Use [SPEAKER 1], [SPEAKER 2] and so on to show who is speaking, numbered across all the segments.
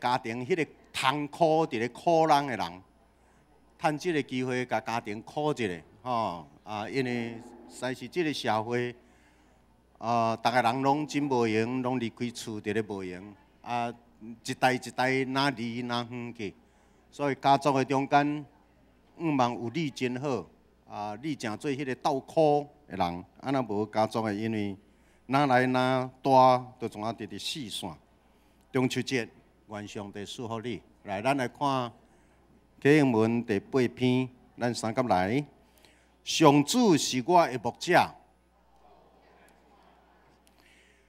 [SPEAKER 1] 家庭，迄个痛苦伫咧苦人的人，趁即个机会，甲家庭苦一下，因为实是即个社会，逐个人拢真无闲，拢离开厝伫咧无闲，一代一代哪离哪远去，所以家族的中间，望有你真好，你诚做迄个斗苦的人，若无家族的，因为哪来哪大，就怎啊直直四线。中秋节，愿上帝祝福你。来，咱来看启应文第8篇，咱三甲来。上主是我的牧者，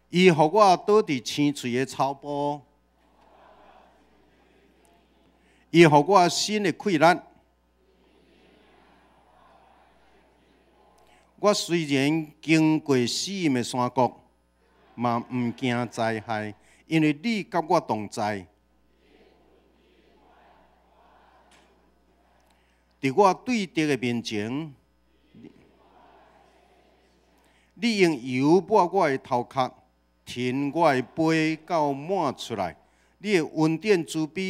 [SPEAKER 1] 伊互我倒伫青翠的草坡，伊互我新的气力。我虽然经过死荫的山谷，嘛毋惊灾害，因为你甲我同在。伫我对敌的面前，你用油抹我的头壳，停我的杯到满出来。你的恩典慈悲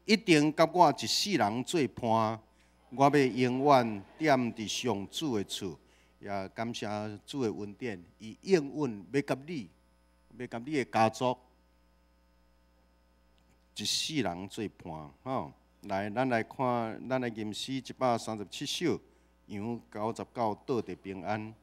[SPEAKER 1] 一定甲我一世人做伴。我要永远踮伫上主的厝，也感谢主的恩典，伊永远要甲你的家族一世人做伴。来，咱来看，咱来吟诗137首，杨99倒地平安。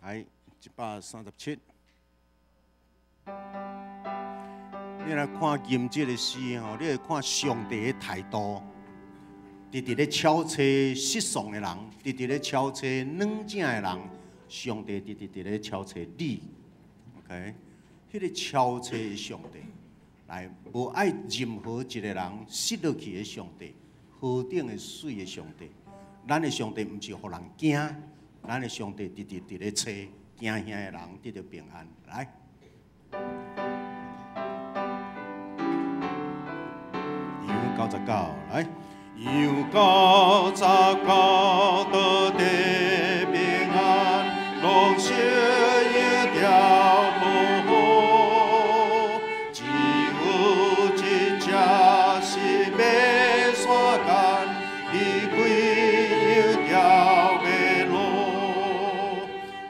[SPEAKER 1] 来，137。你来看吟这个诗吼，你来看上帝的态度。直直咧敲车失丧的人，直直咧敲车软正的人，上帝直直咧敲车你 ，OK？ 迄个敲车的上帝，来无爱任何一个人失落去的上帝，何等的水的上帝。咱的上帝毋是互人惊，咱的上帝直直伫咧找惊遐的人得到平安。来。99来。杨99倒地平安，龙血一条路，只有一只是要山间，离开一条马路，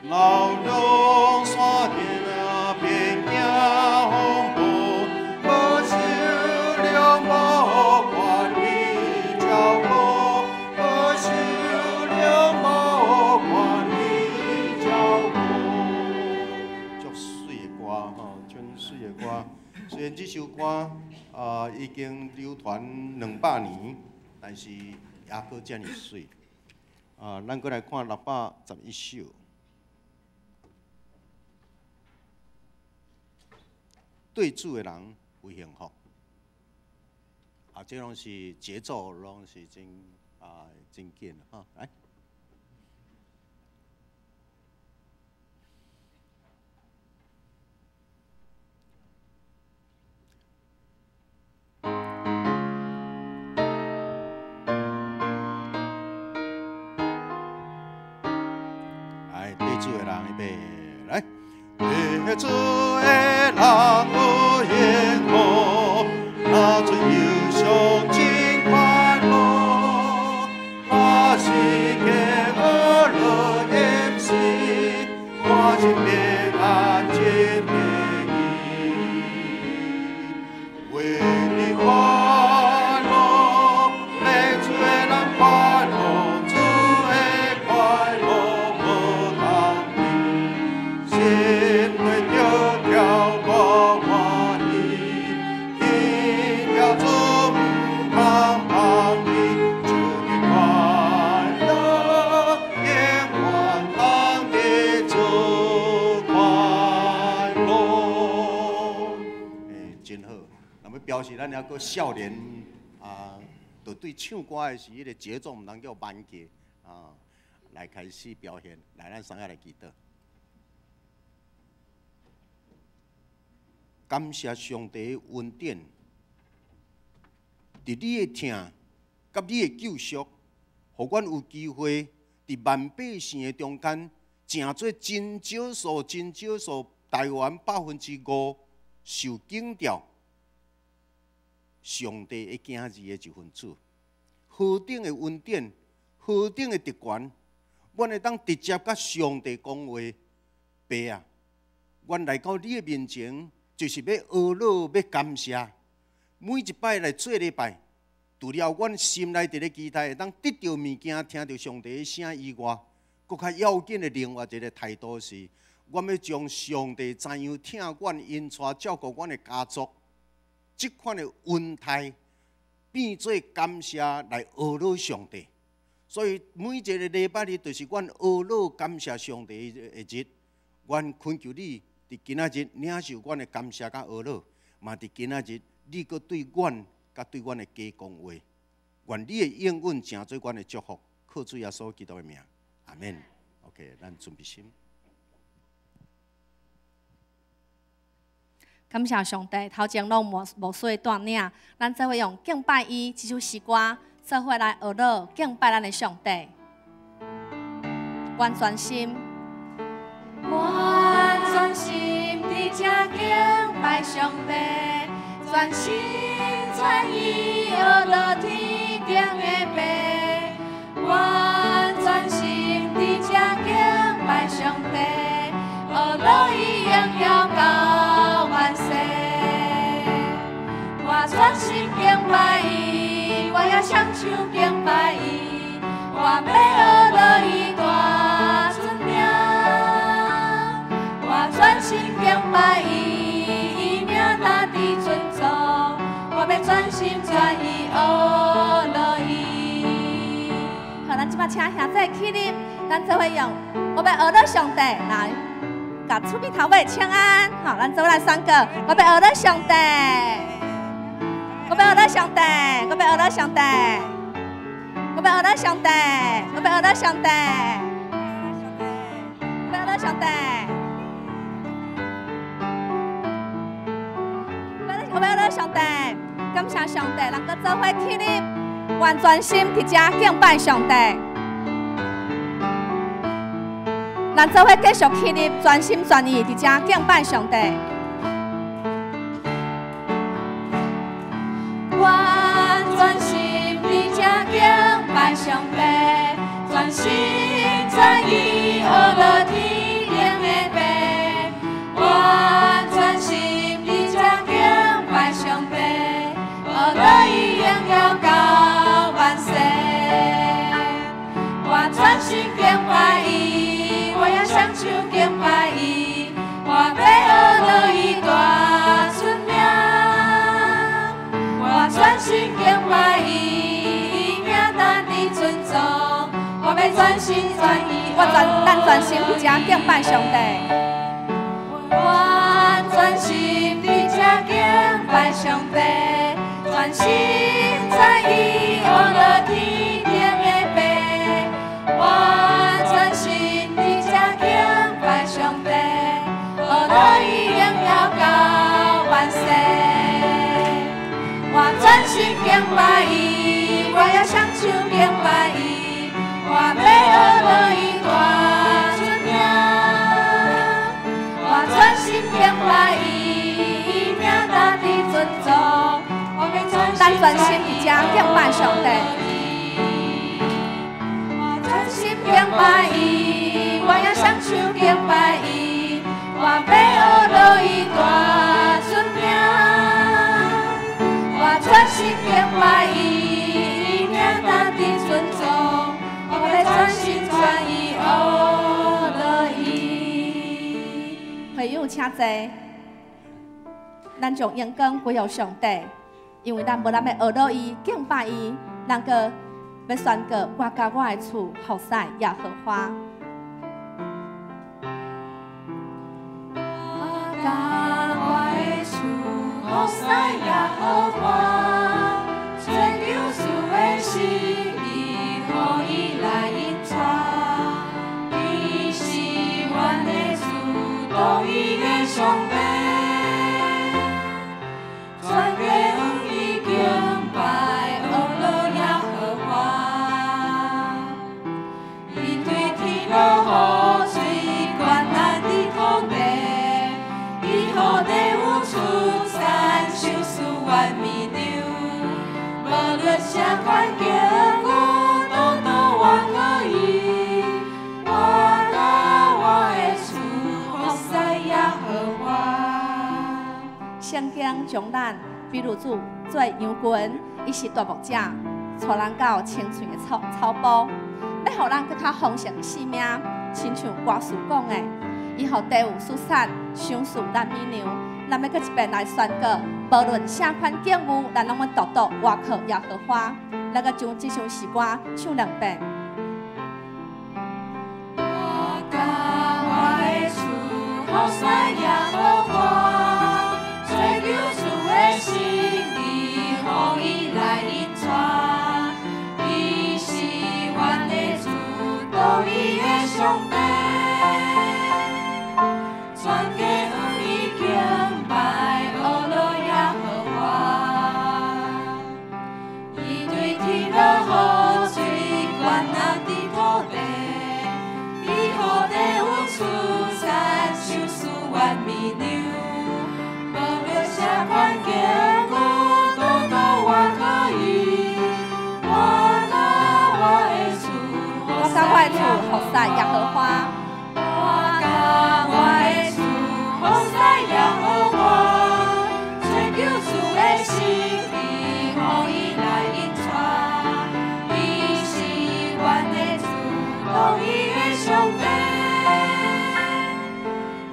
[SPEAKER 1] 老龙山顶边行风波，无受了无关你。虽然这首歌已经流传200年，但是也阁遮尔水。咱阁来看611首。对主的人有幸福。这拢是节奏，拢是真紧哈，来。对主的人预备来，对主的人有幸福，那尊忧伤真快乐，那是给我乐演戏，我真平安真愿意，为你快乐，每主的人快乐，主的快乐。表示咱还阁少年就对唱歌的是迄个节奏毋通叫慢起来开始表现。来，咱三个来祈祷。感谢上帝的恩典，伫你的疼，甲你的救赎，互阮有机会伫万百姓的中间，成做真少数台湾5%受敬调、上帝的囝儿的一份子。何等的恩典，何等的特权，阮会当直接甲上帝讲话，爸啊！阮来到你的面前，就是要懊恼、要感谢。每一摆来做礼拜，除了阮心内伫咧期待会当得到物件、听到上帝的声以外，更较要紧的另外一个态度是，阮要将上帝怎样听阮、因带照顾阮的家族，即款的恩待变做感谢来懊恼上帝。所以每一个礼拜日，就是阮懊恼感谢上帝的日。阮恳求你。伫今仔日领受阮的感谢甲懊恼，嘛伫今仔日你阁对阮甲对阮的家讲话，愿你的应允成做阮的祝福，靠主耶稣基督的名，阿免。OK， 咱准备心。
[SPEAKER 2] 感谢上帝，头前拢无水断领，咱才会用敬拜伊这首诗歌，做伙来学乐敬拜咱的上帝。完全心，完全心伫这敬拜上帝，全心全意学乐天顶的爸，完全心伫这敬拜上帝，学乐伊荣耀到万世。我全心敬拜伊，我也双手敬拜伊，我要学乐伊大尊名。我全心敬拜伊，伊名大地尊重，我要全心全意学乐伊。好，咱即摆请兄弟起立，咱做伙用我要学乐上帝来。甲厝边头尾请安，好，咱做来3个，我要学乐上帝，我要学乐上帝，我要学乐上帝，我要学乐上帝，我要学乐上帝，我要学乐上帝，我要学乐上帝，感谢上帝，咱个做伙起立，完全心伫遮敬拜上帝。咱做伙继续起立，全心全意伫遮敬拜上帝。完全心伫遮敬拜上帝，全心全意学乐天顶的爸。完全心伫遮敬拜上帝，学乐伊荣耀到万世。我全心敬拜伊，我也双手敬拜伊，我要学乐伊大尊名。我全心敬拜伊，伊名大地尊重，我要全心全意，咱全心伫遮敬拜上帝。我全心伫遮敬拜上帝，全心全意学乐天顶的爸。我全心伫遮敬拜上帝，学乐伊荣耀到万世。我全心敬拜伊，我也双手敬拜伊，我要学乐伊大尊名。我全心敬拜伊，伊名大地尊重，我要全心伫遮敬拜上帝。敬拜伊，我也双手敬拜伊，我要学乐伊大尊名。我全心敬拜伊，伊名大地尊重，我要全心全意学乐伊。会友请坐，咱将眼光归于上帝，因为咱无咱要学乐伊、敬拜伊，咱个。要宣告，我甲我的厝服侍耶和华。我甲我的厝服侍耶和华，全救赎的心意，予伊来引带。伊是阮的主，独一的上帝，全家向伊敬拜。相关经古，多多我可以，我甲我的厝，服侍耶和华。圣经将咱比如主做羊群，伊是大牧者，带人到青翠的草坡，要互咱更较丰盛的生命，亲像歌词讲的。伊互地有舒散，赏赐咱美牛。咱要搁一遍来宣告，无论啥款境遇，咱拢要独独倚靠耶和华。咱搁将这首诗歌唱2遍。我甲我的厝，服侍耶和华，追求主的心意，互伊来引带。伊是阮的主，独一的上帝。全家有你敬拜，阿罗耶和华。伊对天落雨水，管那地土地。伊予地有出产，收赐原美牛。无论啥款境遇，多多我可以。我甲我的厝，服侍耶和华。我甲我的厝。服侍耶和华，追求主的心意，互伊来引带。伊是阮的主，独一的上帝。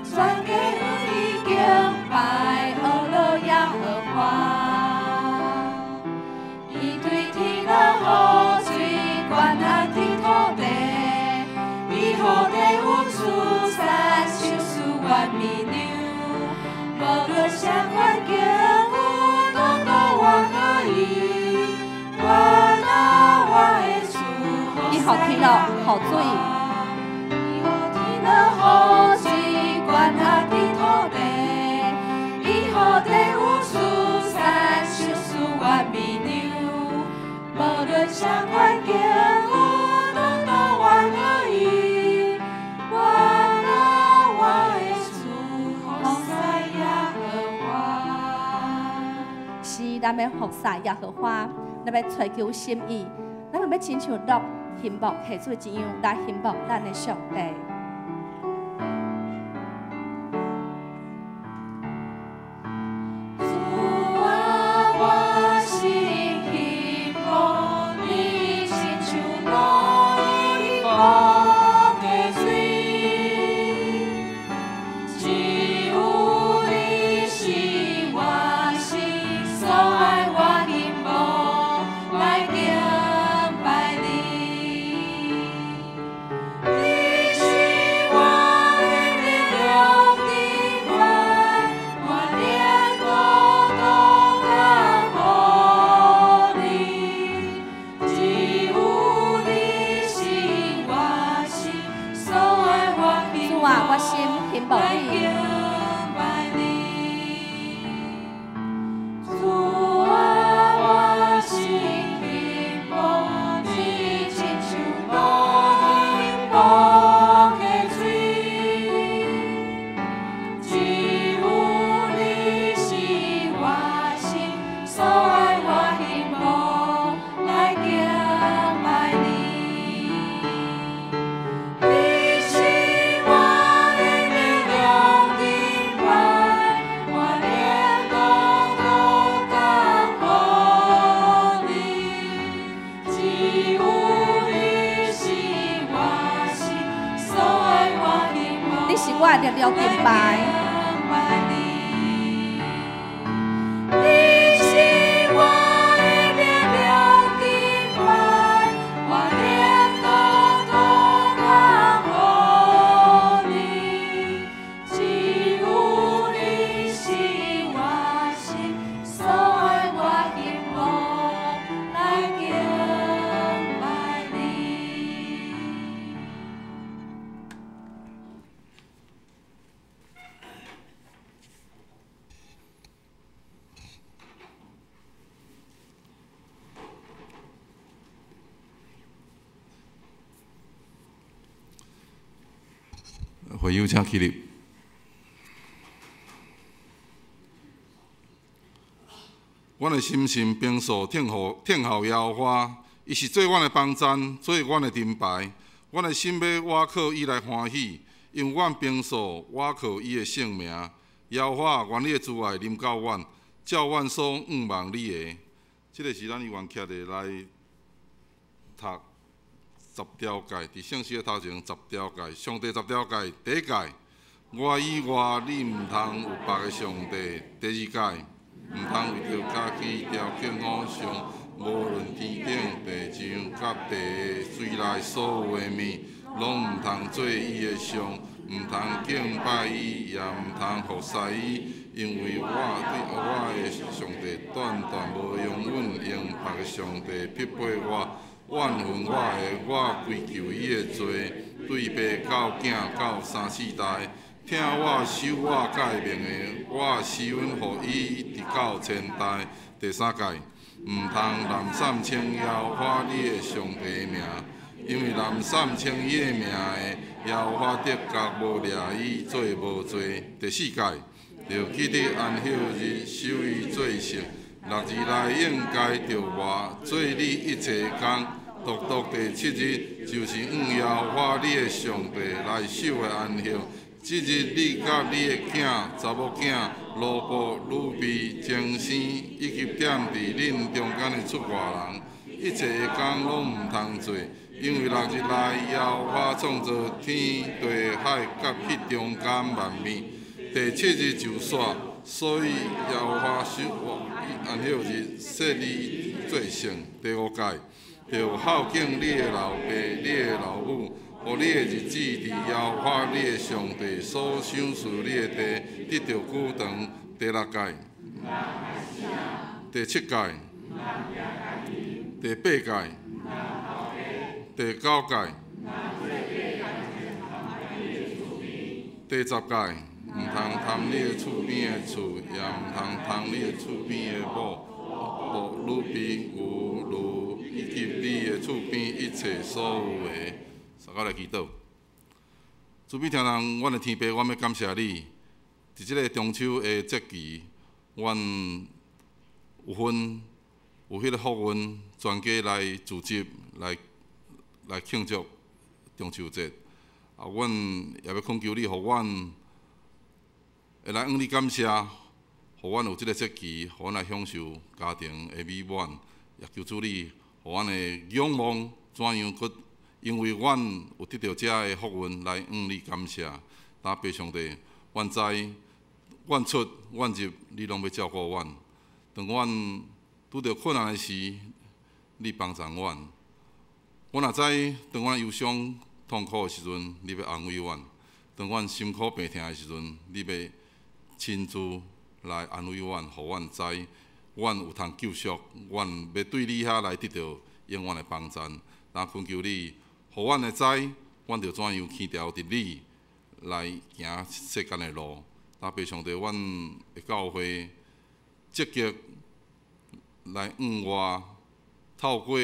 [SPEAKER 2] 全家有你敬拜，阿罗耶和华。伊对天落雨水，管那地土地。伊予地有出产，收赐原美牛。无论啥款境遇，多多我可以。我甲我的厝，伊予天落雨水，伊予天落雨水，管那地土地。伊予地有出产，收赐原美牛。无论啥款境遇，多多我可以。我甲我的厝，服侍耶和华。是，咱要服侍耶和华，咱要追求心意，咱要亲像鹿羡慕下水一样来羡慕咱的上帝。主啊，我心羡慕你，亲像鹿羡慕的水，只有你是我心所爱，我羡慕来敬拜你。你是我的力量的伴，我连多多感谢你。只有你是我心所爱，我羡慕。主啊，我心羡慕你。主啊，我心羡慕你，亲像鹿羡慕的水。只有你是我心所爱，我羡慕来敬拜你。你是我的力量的伴，我连多多感谢你。只有你是我心所爱，我羡慕。你是我的力量的伴。你是我的力量的伴，我连多多感谢你。只有你是我心所爱，我羡慕来敬拜你。
[SPEAKER 3] 会友请起立。我阮的心神平素听候耶和华，伊是做阮的帮站，做阮的盾牌。阮的心要倚靠伊来欢喜，因为阮平素倚靠伊的圣名。耶和华愿你的慈爱临到阮，照阮所仰望你的。这个是咱愿徛的来读10条诫，伫圣诗的头前10条诫，上帝10条诫，第一诫，我以外你毋通有别个上帝。第二诫，毋通为着家己雕刻偶像，无论天顶、地上、甲地下水内所有的物，拢毋通做伊的像，毋通敬拜伊，也毋通服侍伊。因为我对我的上帝断无容允用别个上帝匹配我，怨恨我的，我归咎伊的罪，对爸到囝到3、4代，听我守我诫命的，我施恩予伊直到千代。第三诫，毋通滥散称耶和华你的上帝的名，因为滥散称伊的名的，耶和华得觉无掠伊做无罪。第四诫，着记得安息日守伊做圣，6日内应该着活，做你一切工。独第7日就是耶和华你的上帝来守的安息。即日你甲你的囝、查某囝、奴仆、女婢、精生，以及踮伫恁中间的出外人，一切的工拢毋通做，因为6日内耶和华创造天地海甲迄中间万物。第7日就煞，所以耶和华守安息日，设你做圣。第5诫，着孝敬你的老爸、你的老母，互你的日子伫耶和华你的上帝所赏赐你的地得着久长。第6诫，第7诫，第8诫，第9诫，第10诫，毋通贪你的厝边的厝，也毋通贪你的厝边的某、女婢、牛、驴，以及你的厝边一切所有的。大家来祈祷。主必听人，阮的天父，阮要感谢你，伫即个中秋的节期，阮有迄个福运，全家来聚集来庆祝中秋节。阮也要恳求你，互阮会来向你感谢，互阮有即个节期，互阮来享受家庭的美满。也求主你，互阮的仰望怎样搁？因为阮有得到遮个福运来向你感谢，但爸上帝，阮知，阮出阮入，你拢要照顾阮。当阮拄着困难的时，你帮助阮。阮也知，当阮忧伤痛苦的时阵，你要安慰阮；当阮心苦病痛的时阵，你要亲自来安慰阮，互阮知，阮有通救赎，阮要对你遐来得到永远的帮助。但恳求你。互阮会知，阮着怎样牵条伫你来行世间的路。但爸上帝，阮的教会积极来向外，透过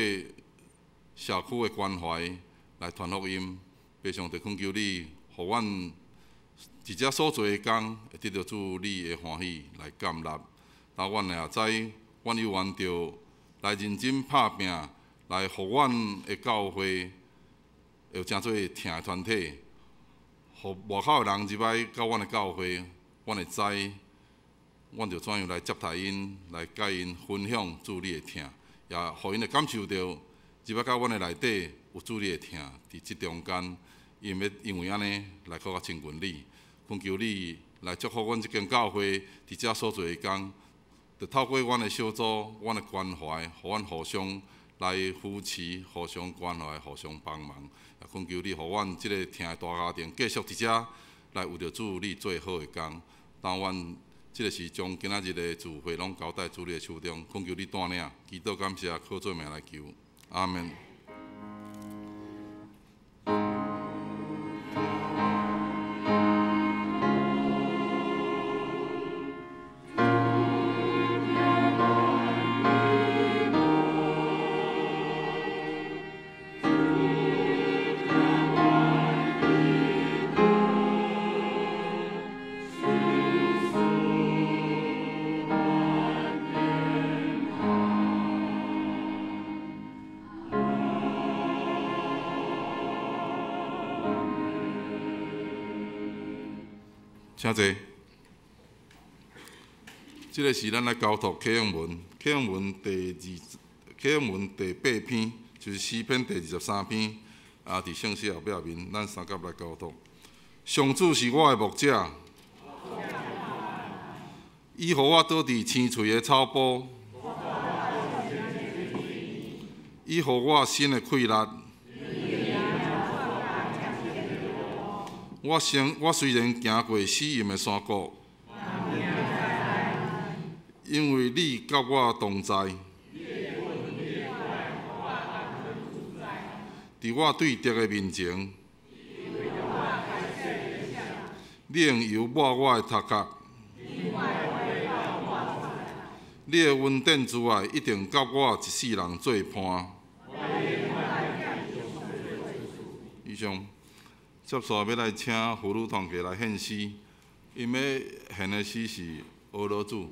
[SPEAKER 3] 社区的关怀来传福音。爸上帝，恳求你，互阮伫遮所做的工，会得到主你的欢喜来感纳。但阮也知，阮有缘着来认真拍拼，来互阮的教会。有真做疼的团体，互外口的人入来到阮的教会，阮会知，阮着怎样来接待因，来甲因分享主你的疼，也互因会感受到入来到阮的内底有主你的疼，伫即中间，因为安尼来搁较亲近你，恳求你来祝福阮即间教会伫遮所做的工，着透过阮的小组、阮的关怀，互阮互相来扶持，互相关怀，互相帮忙。也恳求你，互阮即个疼的大家庭继续伫遮来为着主你做好的工。但阮即个是将今仔日的聚会拢交代主你的手中，恳求你带领，祈祷感谢，靠做名来求，阿门。请坐。这个是咱来交托启用文，启用文第8篇，就是诗篇第23篇，伫圣诗后壁面，咱三甲来交托。上主是我的牧者，伊互我倒伫青翠的草坡，伊互我新的气力。我虽然行过死荫的山谷，因为你甲我同在，伫我对敌的面前，你用油抹我的头壳，你的恩典之外，一定甲我一世人做伴。以上。接续要来请妇女团契来献诗，因要献的诗是《俄罗主》。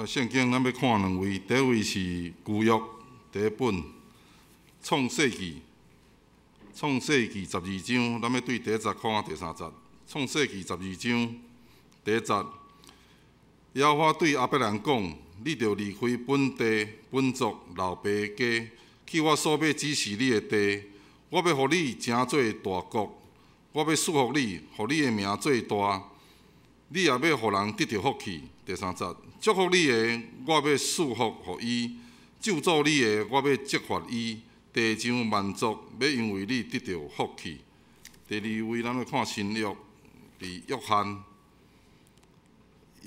[SPEAKER 3] 圣经咱要看两位，第一位是旧约第一本创世纪12章，咱要对第1节看第3节。创世纪12章第1节，耶和华对亚伯兰讲：你着离开本地、本族、老爸家，去我所要指示你的地。我要互你成做大国，我要赐福你，互你的名做大。你也要互人得到福气。第3节，祝福你的，我要赐福互伊；咒诅你的，我要责罚伊。地上万族要因为你得到福气。第2位，咱要看新约，伫约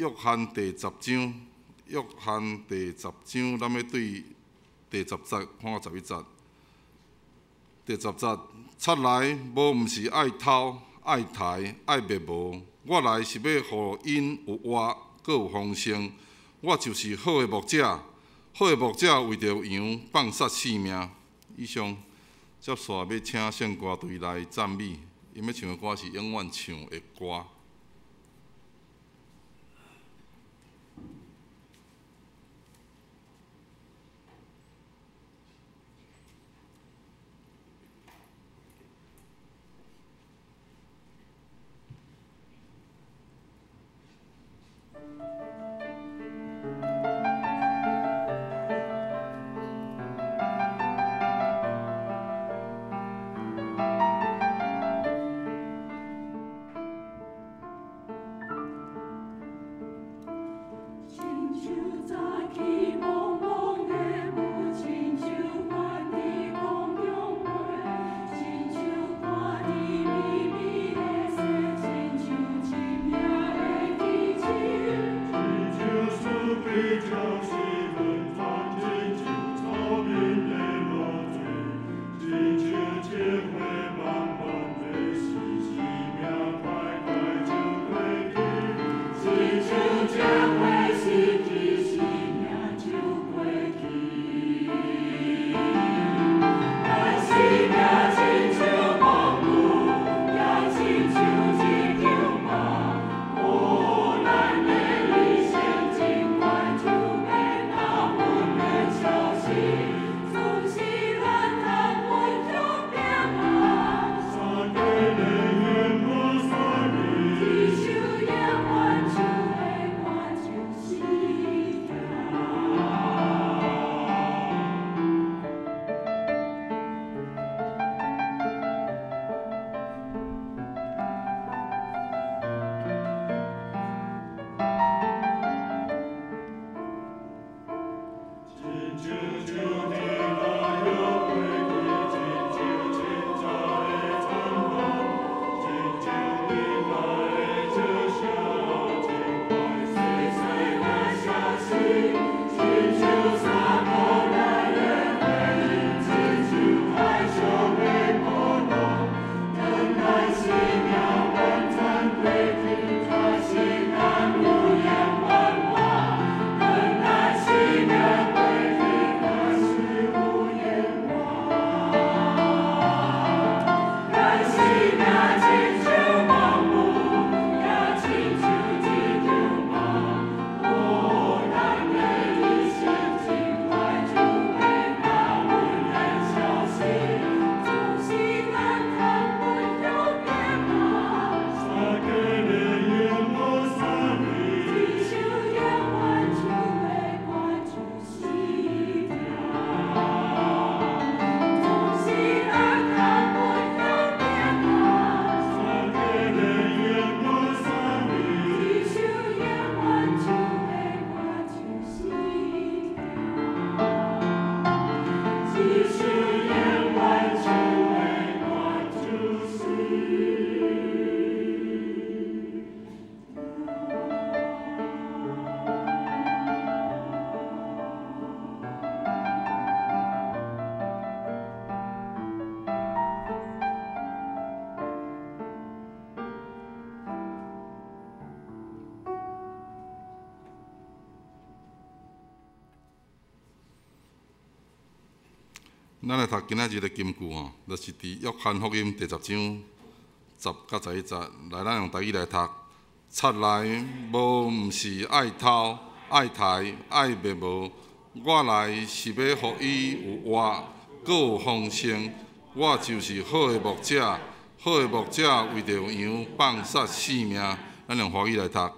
[SPEAKER 3] 翰第10章，约翰第10章，咱要对第10节看到11节。第10节，出来无毋是爱偷、爱刣、爱灭无，我来是要互因有活，阁有丰盛。我就是好的牧者，好的牧者为着羊放杀性命。以上，接续要请圣歌队来赞美，因要唱的歌是永远唱的歌。
[SPEAKER 4] 亲像早起蒙蒙的母亲像。
[SPEAKER 3] 咱来读今仔日的金句吼，就是伫约翰福音第10章10到11节，来咱用台语来读。贼来毋是爱偷、爱杀、爱灭无，我来是要互伊有活，阁有丰盛。我就是好的牧者，好的牧者为着羊放杀性命。咱用华语来读。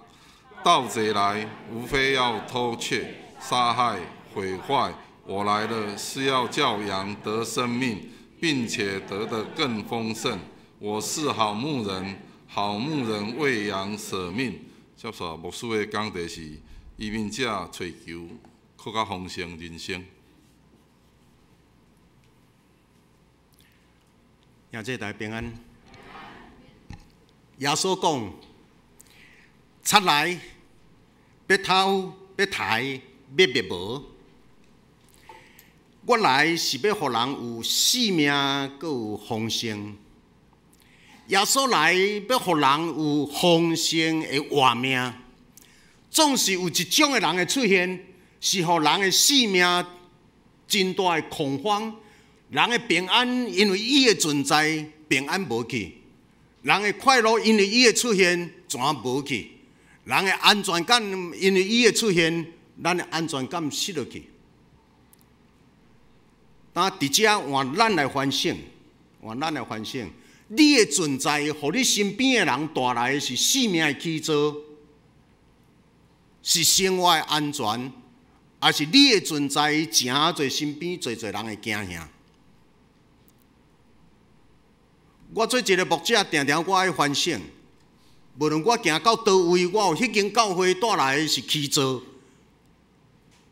[SPEAKER 3] 盗贼来，无非要偷窃、杀害、毁坏。我来了，是要叫羊得生命，并且得的更丰盛。我是好牧人，好牧人为羊舍命。接续牧师的讲题是：移民者找求更较丰盛人生。
[SPEAKER 1] 让这台平安。耶稣讲：贼来，要偷，要杀，要灭无。我来是要互人有性命，阁有丰盛。耶稣来要互人有丰盛的活命。总是有一种的人的出现，是互人的性命真大的恐慌。人的平安因为伊的存在，平安无去；人的快乐因为伊的出现，全无去；人的安全感因为伊的出现，咱的安全感失落去。但伫遮换咱来反省，你的存在，互你身边的人带来的是生命的起造，是生活的安全，还是你的存在真侪身边侪人的惊吓？我做一个牧者，常常我爱反省，无论我行到倒位，我有迄间教会带来的是起造，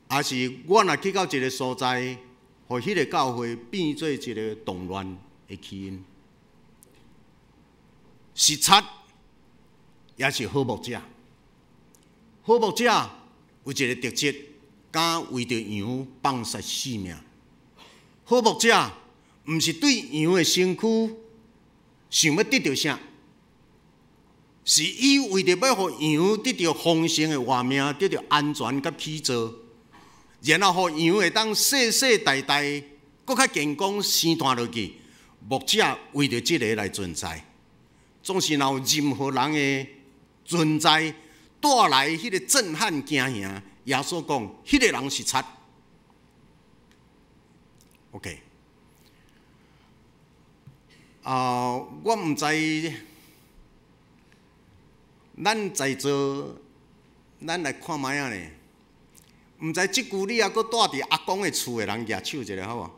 [SPEAKER 1] 还是我若去到一个所在。互迄个教会变做一个动乱的起因，是贼，也是好牧者。好牧者有一个特质，敢为着羊放杀性命。好牧者毋是对羊的身躯想要得到啥，是伊为着要互羊得到丰盛的活命，得到安全甲起造。然后，互羊会当世世代代搁较健康生活落去。牧者为着这个来存在，总是若有任何人的存在带来迄个震撼惊吓。耶稣讲，迄个人是贼。OK， 我毋知，咱在座，咱来看卖啊咧。毋知即句你还阁住伫阿公的厝的人举手一下好无？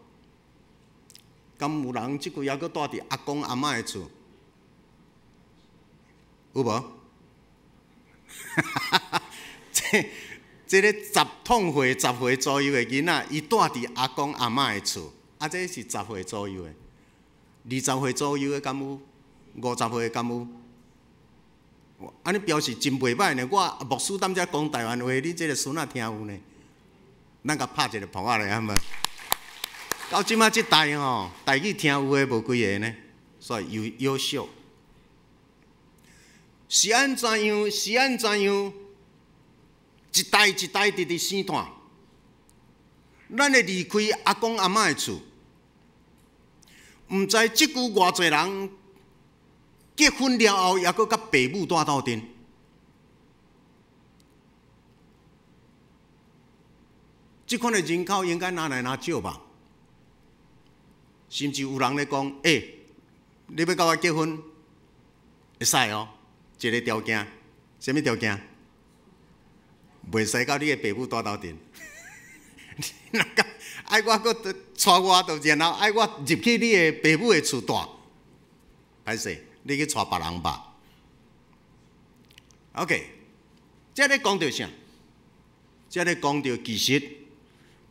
[SPEAKER 1] 敢有人即句还阁住伫阿公阿嬷的厝？有无？这个10岁左右的囡仔，伊住伫阿公阿嬷的厝，这是10岁左右的，20岁左右的敢有？50岁的敢有？安尼表示真袂歹呢。我牧师踮遮讲台湾话，你这个孙仔听有呢？咱甲拍一个扑仔来，好无？到即马即代吼，台语听有诶无几个呢，所以优秀。是安怎样？是安怎样？一代一代直直生断，咱会离开阿公阿嬷诶厝，毋知即句偌侪人结婚了后，还阁甲爸母住斗阵。即款的人口应该拿来拿少吧？甚至有人咧讲，你要甲我结婚，会使哦，一个条件，什么条件？袂使甲你的爸母住斗阵。若甲爱我搁带我，然后爱我入去你的爸母的厝住，歹势，你去带别人吧。OK， 这咧讲到啥？这咧讲到其实。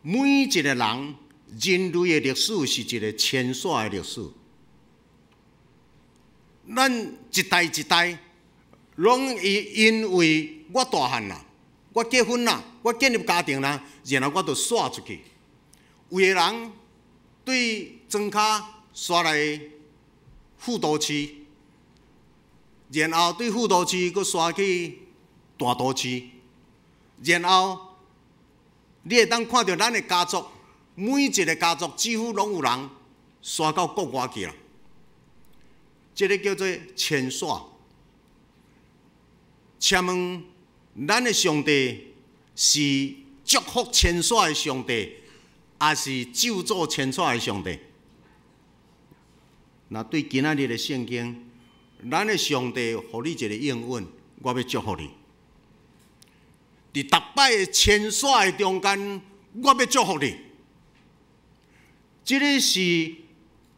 [SPEAKER 1] 每一个人，人类的历史是一个牵线的历史。咱一代一代，拢因为我大汉啦，我结婚啦，我建立家庭啦，然后我就刷出去。有的人对庄脚刷来副都市，然后对副都市佫刷去大都市，然后。你会当看到咱的家族每一个家族几乎拢有人刷到国外去啦。这个叫做迁徙。请问，咱的上帝是祝福迁徙的上帝，还是咒诅迁徙的上帝？那对今仔日的圣经，咱的上帝互你一个应允，我要祝福你。伫逐摆的迁徙的中间，我要祝福你。这个是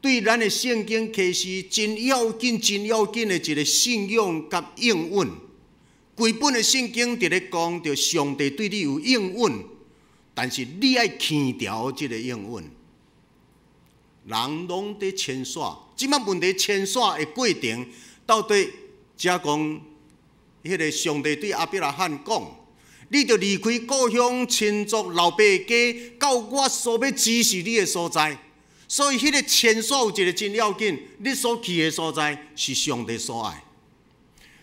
[SPEAKER 1] 对咱的圣经启示真要紧、真要紧的一个信仰甲应允。规本的圣经伫咧讲着上帝对你有应允，但是你爱牵条这个应允。人拢伫迁徙，即摆问题迁徙的过程，到底只讲迄个上帝对亚伯拉罕讲：你着离开故乡、亲族、老爸家，到我所要指示你的所在。所以，迄个迁徙有一个真要紧，你所去的所在是上帝所爱。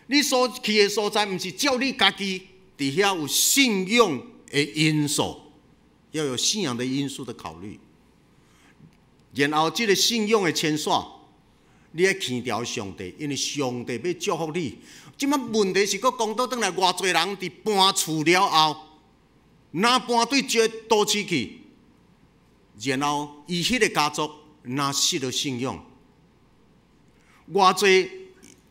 [SPEAKER 1] 你所去的所在，毋是照你家己伫遐有信仰的因素，要有信仰的因素的考虑。然后，这个信仰的迁徙，你要牵条上帝，因为上帝要祝福你。即摆问题是，佫讲倒转来，偌侪人伫搬厝了后，哪搬对这都市去？然后，伊迄个家族哪失了信仰？偌侪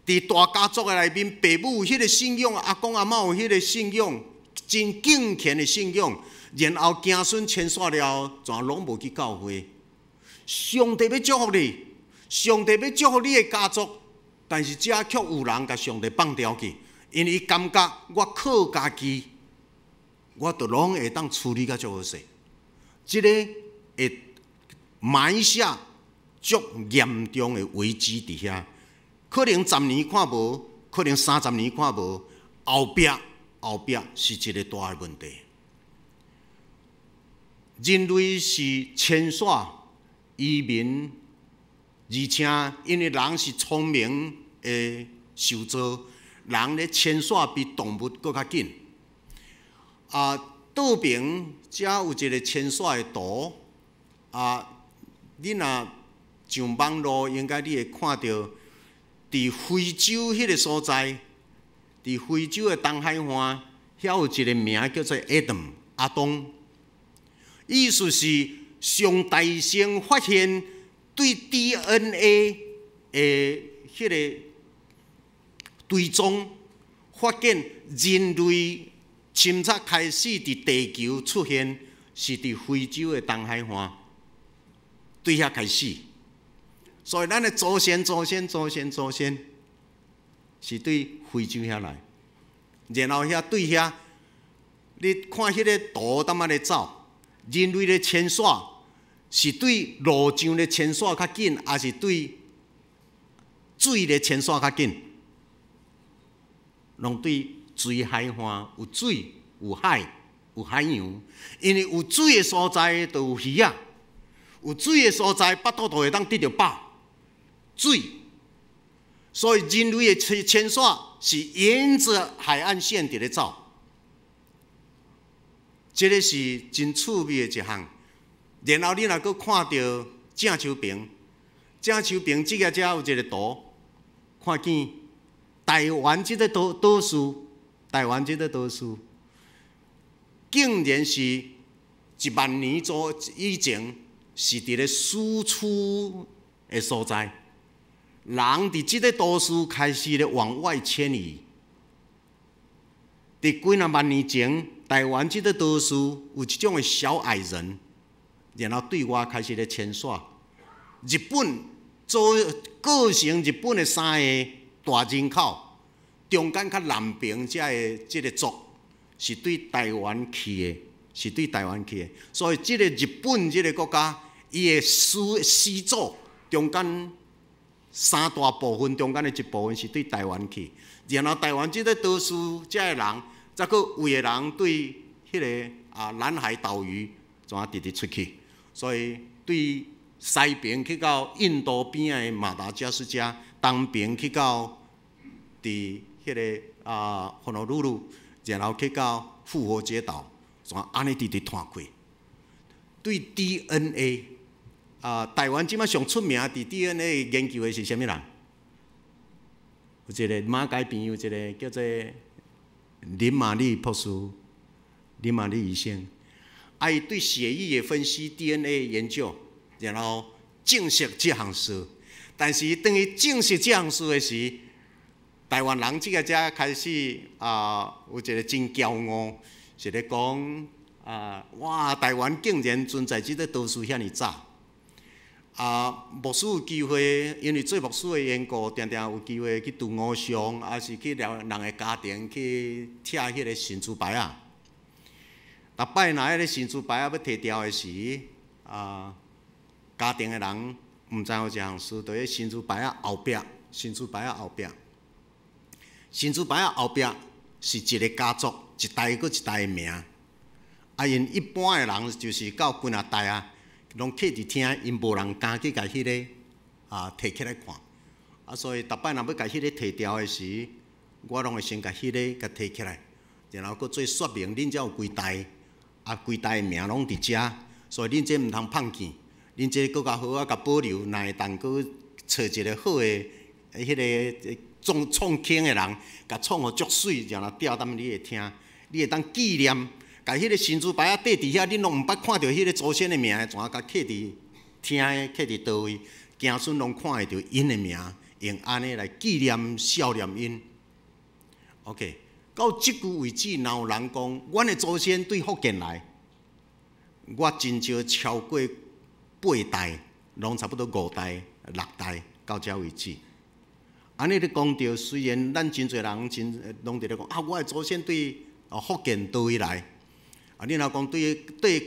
[SPEAKER 1] 伫大家族的内面，爸母有迄个信仰，阿公阿嬷有迄个信仰，真敬虔的信仰。然后子孙迁徙了后，全拢无去教会。上帝要祝福你，上帝要祝福你的家族，但是遮却有人甲上帝放掉去，因为伊感觉我靠家己，我就拢会当处理甲足好势。这个会埋下足严重的危机伫遐，可能10年看无，可能30年看无，后壁是一个大的问题。人类是迁徙。移民，而且因为人是聪明的受造，人咧迁徙比动物更较紧。倒边遮有一个迁徙的图，你若上网络，应该你会看到，伫非洲迄个所在，伫非洲的东海岸，遐有一个名叫做阿东，意思是。上大生发现对 DNA 的迄个追踪，发现人类侵略开始伫地球出现，是伫非洲的东海岸，对遐开始。所以咱的祖先是对非洲遐来，然后遐对遐，你看迄个图怎啊咧走？人类的迁徙是对路上的迁徙较紧，还是对水的迁徙较紧？拢对水海岸有水、有海、有海洋，因为有水的所在就有鱼啊，有水的所在巴肚都会当得到饱。水，所以人类的迁徙是沿着海岸线伫咧走。这个是真趣味的一项，然后你若阁看到正秋平即个遮有一个图，看见台湾即个岛屿，竟然是10000年以前是伫咧输出的所在，人伫即个岛屿开始咧往外迁移，伫几万年前。台湾这个岛屿有一种的小矮人，然后对外开始咧迁徙。日本构成日本的3个大人口，中间较南边这个族是对台湾去的，所以这个日本这个国家，伊的始祖中间3大部分，中间的一部分是对台湾去，然后台湾这个岛屿这个人。再个有的人对迄个南海岛屿怎啊直出去，所以对西边去到印度边的马达加斯加，东边去到伫迄个honolulu鲁鲁，然后去到复活节岛，怎安尼直探开。对 DNA 台湾即摆上出名伫 DNA 研究的是啥物人？有一个马街边有一个叫做林玛丽博士，林玛丽医生，伊对血液的分析 DNA 研究，然后证实这项事。但是当伊证实这项事的时，台湾人即个才开始有一个真骄傲，是咧讲哇，台湾竟然存在即个道士遐尼早。牧师有机会，因为做牧师的缘故，常常有机会去拄偶像，还是去人的家庭去拆迄个神主牌啊。逐摆若迄个神主牌要摕掉的时，家庭的人毋知有一项事，就喺神主牌后壁，神主牌后壁，神主牌后壁是一个家族，一代搁一代的名。因一般的人就是到几啊代啊。拢客伫听，因无人敢去甲迄个摕起来看，所以逐摆若要甲迄个摕掉的时，我拢会先甲迄个甲摕起来，然后佫做说明，恁才有几代，几代的名拢伫遮，所以恁这毋通放弃，恁这佫较好甲保留，若会当佫找一个好的迄个创坑的人，甲创互足水，然后吊踮你会听，你会当纪念。甲迄个神主牌缀伫遐，恁拢毋捌看到迄个祖先的名，怎啊甲刻伫听的，刻伫倒位，子孙拢看会到因的名，用安尼来纪念孝念因。OK， 到即句为止，若有人讲，阮的祖先对福建来，我真少超过8代，拢差不多5代、6代到遮为止。安尼咧讲着，虽然咱真侪人拢伫咧讲我的祖先对福建倒位来。你若讲对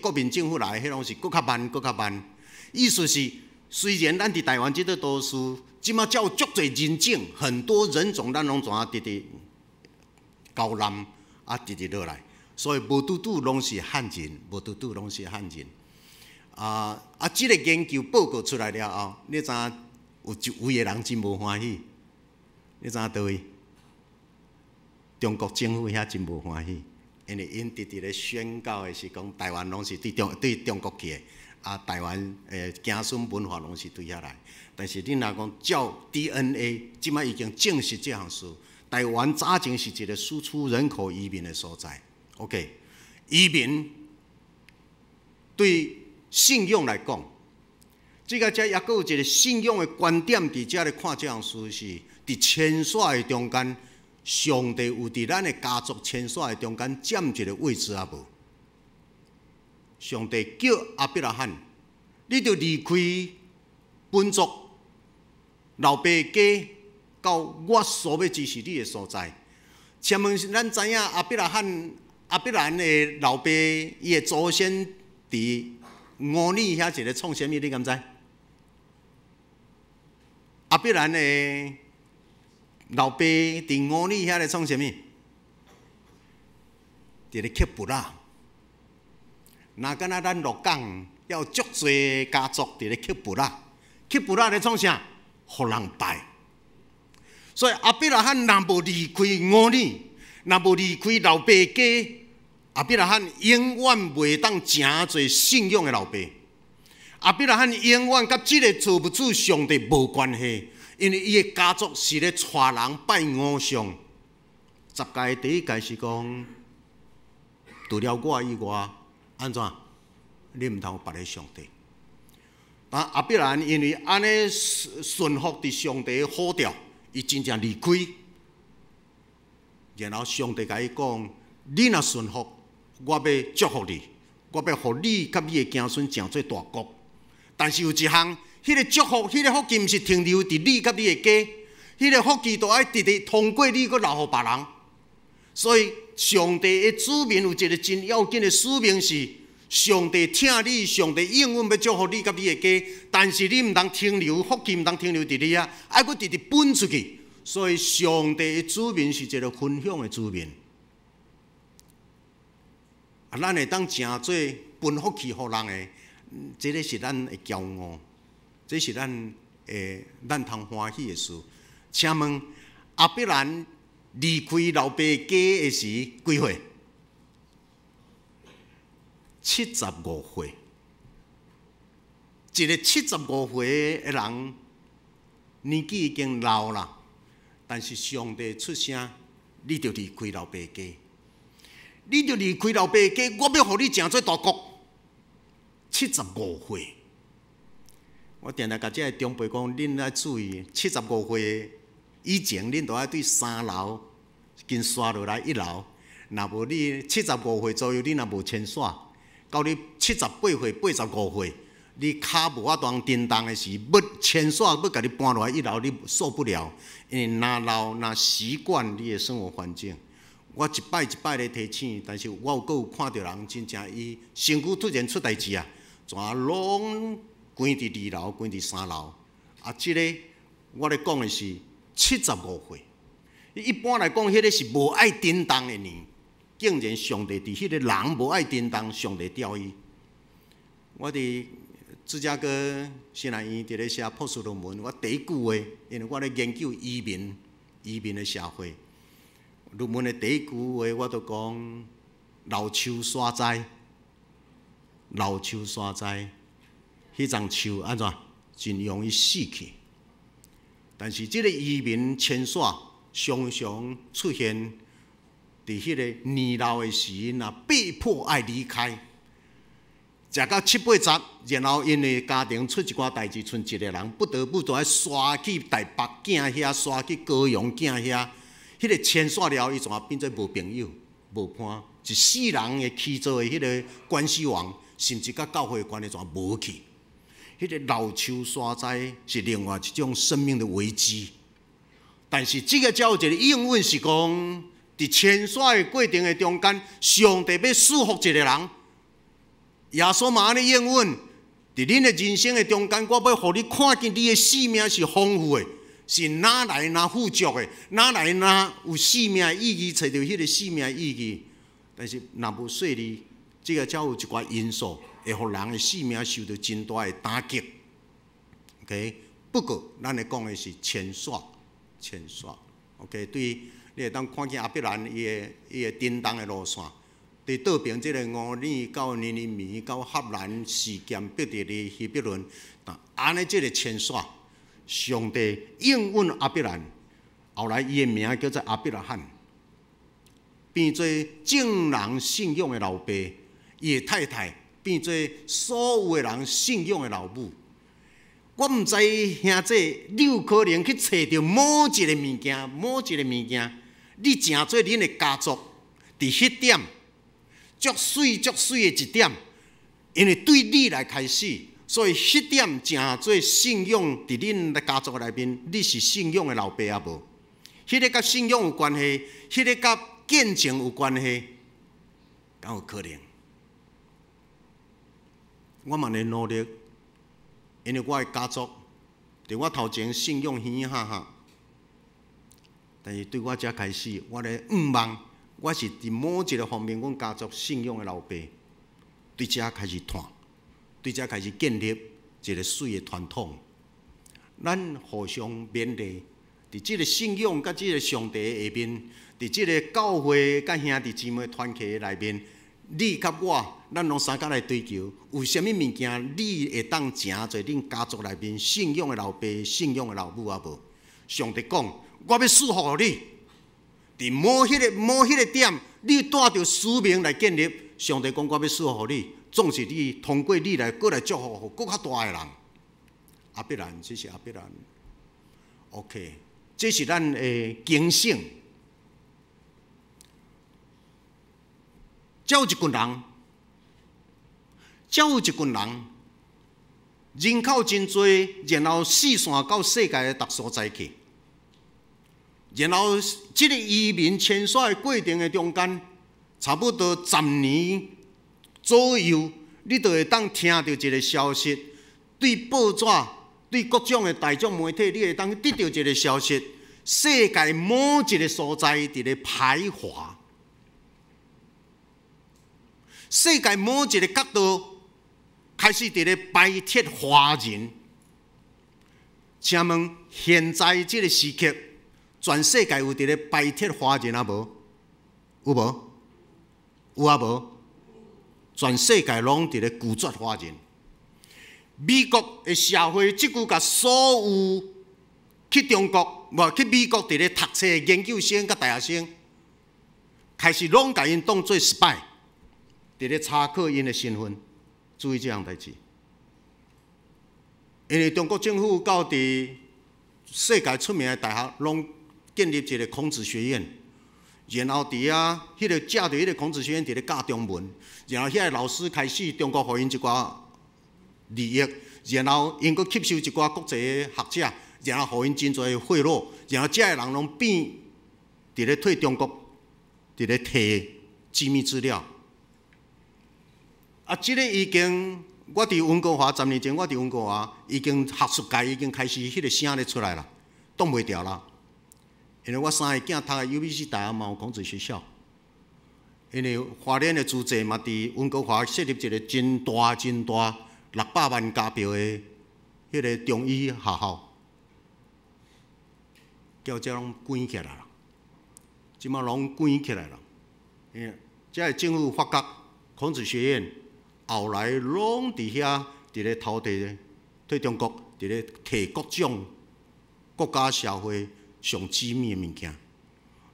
[SPEAKER 1] 国民政府来，迄拢是搁较慢，搁较慢。意思是，虽然咱伫台湾即个都市，即马才有足侪人种，很多人种咱拢怎啊直直交南直直落来，所以无拄拄拢是汉人，无拄拄拢是汉人。即个研究报告出来了后，你知影有一位的人真无欢喜，你知影倒位？中国政府遐真无欢喜。因为因直直咧宣告的是讲，台湾拢是对中国去的，台湾子孙文化拢是对遐来。但是恁若讲照 DNA， 即摆已经证实这项事，台湾早前是一个输出人口移民的所在。OK， 移民对信仰来讲，这个遮也阁有一个信仰的观点伫遮咧看这项事是伫千煞的中间。上帝有伫咱的家族千煞的中间占一个位置啊无？上帝叫亚伯拉罕，你着离开本族、老爸家，到我所要支持你的所在。请问咱知影亚伯拉罕的老爸伊的祖先伫乌里遐一个创啥物？你敢知？亚伯兰的老爸伫乌里遐咧创啥物？伫咧刻布拉。若敢若咱鹿港要足侪家族伫咧刻布拉，刻布拉咧创啥？互人拜。所以亚伯拉罕若无离开乌里，若无离开老爸家，亚伯拉罕永远袂当诚侪信仰的老爸。亚伯拉罕永远甲即个造物主上帝无关系。因为伊的家族是咧带人拜偶像。十诫第一诫是讲，除了我以外，安怎？你毋通别个上帝。但亚伯拉罕因为安尼顺服伫上帝的呼召，伊真正离开。然后上帝甲伊讲：你若顺服，我要祝福你，我要互你甲你的子孙成做大国。但是有一项。迄个祝福，迄个福气，毋是停留伫你甲你的家，迄个福气都爱直直通过你，搁留互别人。所以，上帝的子民有一个真要紧的使命是：上帝听你，上帝永远要祝福你甲你的家，但是你毋通停留，福气毋通停留伫你啊，爱搁直直分出去。所以，上帝的子民是一个分享的子民。咱会当诚做分福气互人的，这个是咱的骄傲。这是咱通欢喜的事。请问亚伯兰离开老爸家的时几岁？75岁。一个75岁的人，年纪已经老了，但是上帝出声，你就离开老爸家，你就离开老爸家，我要互你成做大国。75岁，我定定甲这个长辈讲，恁要注意，75岁以前，恁都要对3楼跟刷落来1楼。若无你75岁左右，你若无牵线，到你78岁、85岁，你骹无法当震动的时，要牵线要甲你搬落来1楼，你受不了，因为若老若习惯你的生活环境。我一摆一摆咧提醒，但是我阁有看到人真正伊身躯突然出代志啊，全拢关伫2楼，关伫3楼。啊，即个我咧讲的是75岁。一般来讲，迄个是无爱震动的年。竟然上帝伫迄个人无爱震动，上帝钓伊。我伫芝加哥新南院伫咧写博士论文，我第一句话，因为我咧研究移民的社会。论文的第一句话，我都讲老树山栽，迄丛树安怎真容易死去。但是即个移民迁徙常常出现。伫迄个年老的时，若被迫爱离开，食到7、8十，然后因为家庭出一寡代志，剩一个人不得不就爱刷去台北囝遐，刷去高雄囝遐。迄个迁徙了，伊怎啊变做无朋友、无伴，一世人的去做的迄个关系网，甚至甲教会关系怎无去。迄个老树山栽是另外一种生命的危机。但是这个才有一个应允是讲。伫迁徙的过程的中间，上帝要束缚一个人。耶稣嘛安尼应允，伫恁的人生的中间，我要互你看见你的生命是丰富的，是哪来哪富足的，哪来哪有生命的意义，找到迄个生命的意义。但是若无说你，这个才有一寡因素，会互人的生命受到真大的打击。OK， 不过咱咧讲的是迁徙。OK， 对。你会当看见阿必兰伊个震动的路线，对倒边即个5年到尼尼米到合兰事件必定的希伯伦，安尼即个迁徙，上帝应允阿必兰，后来伊个名叫做阿必拉罕，变做正人信仰的老爸，伊个太太变做所有的人信仰的老母。我毋知兄弟，你有可能去找到某一个物件。你成做恁的家族，伫迄点足水的一点，因为对你来开始，所以迄点成做信仰伫恁的家族内面，你是信仰的老爸啊无？迄个甲信仰有关系，迄个甲见证有关系，敢有可能？我嘛咧努力，因为我的家族伫我头前信仰嘻嘻哈哈。但是对我才开始，我咧望，我是伫某一个方面，阮家族信仰的老爸，对遮开始团，对遮开始建立一个水的传统。咱互相勉励，伫即个信仰甲即个上帝下面，伫即个教会甲兄弟姊妹团契内面，你甲我，咱拢三甲来追求，有啥物物件你会当成做恁家族内面信仰的老爸、信仰的老母啊无？上帝讲。我要束缚你，伫某迄个点，你带着使命来建立。上帝讲，我要束缚你，总是你通过你来，过来祝福更较大的人。阿必然，这是阿必然。OK， 这是咱的警醒。才有一群人，人口真多，然后四散到世界的各所在去。然后，这个移民迁徙的过程的中间，差不多10年左右，你就会当听到一个消息，对报纸、对各种的大众媒体，你会当得到一个消息：世界某一个所在伫咧排华，世界某一个角度开始伫咧排斥华人。请问，现在这个时刻？全世界有伫咧排斥华人啊无？有无？有啊无？全世界拢伫咧拒绝华人。美国的社会即句甲所有去中国去美国伫咧读册的研究生甲大学生，开始拢甲因当做 spy， 伫咧查考因的身份。注意这项代志，因为中国政府到伫世界出名的大学，拢建立一个孔子学院，然后伫遐迄个借着迄个孔子学院伫咧教中文，然后遐个老师开始中国互因一寡利益，然后因佫吸收一寡国际的学者，然后互因真侪贿赂，然后遮个人拢变伫咧退中国，伫咧摕机密资料。即个已经，我伫温哥华10年前，我伫温哥华已经学术界已经开始迄个声咧出来啦，挡袂掉啦。因为我3个囝读的 UBC 大学嘛有孔子学校，因为花莲的租界嘛伫温哥华设立一个真大600万家票的迄个中医学校，叫遮拢关起来啦，即马拢关起来啦。因为遮个政府发觉孔子学院。后来拢伫遐，伫咧偷摕对中国，伫咧摕各种国家社会上机密的物件。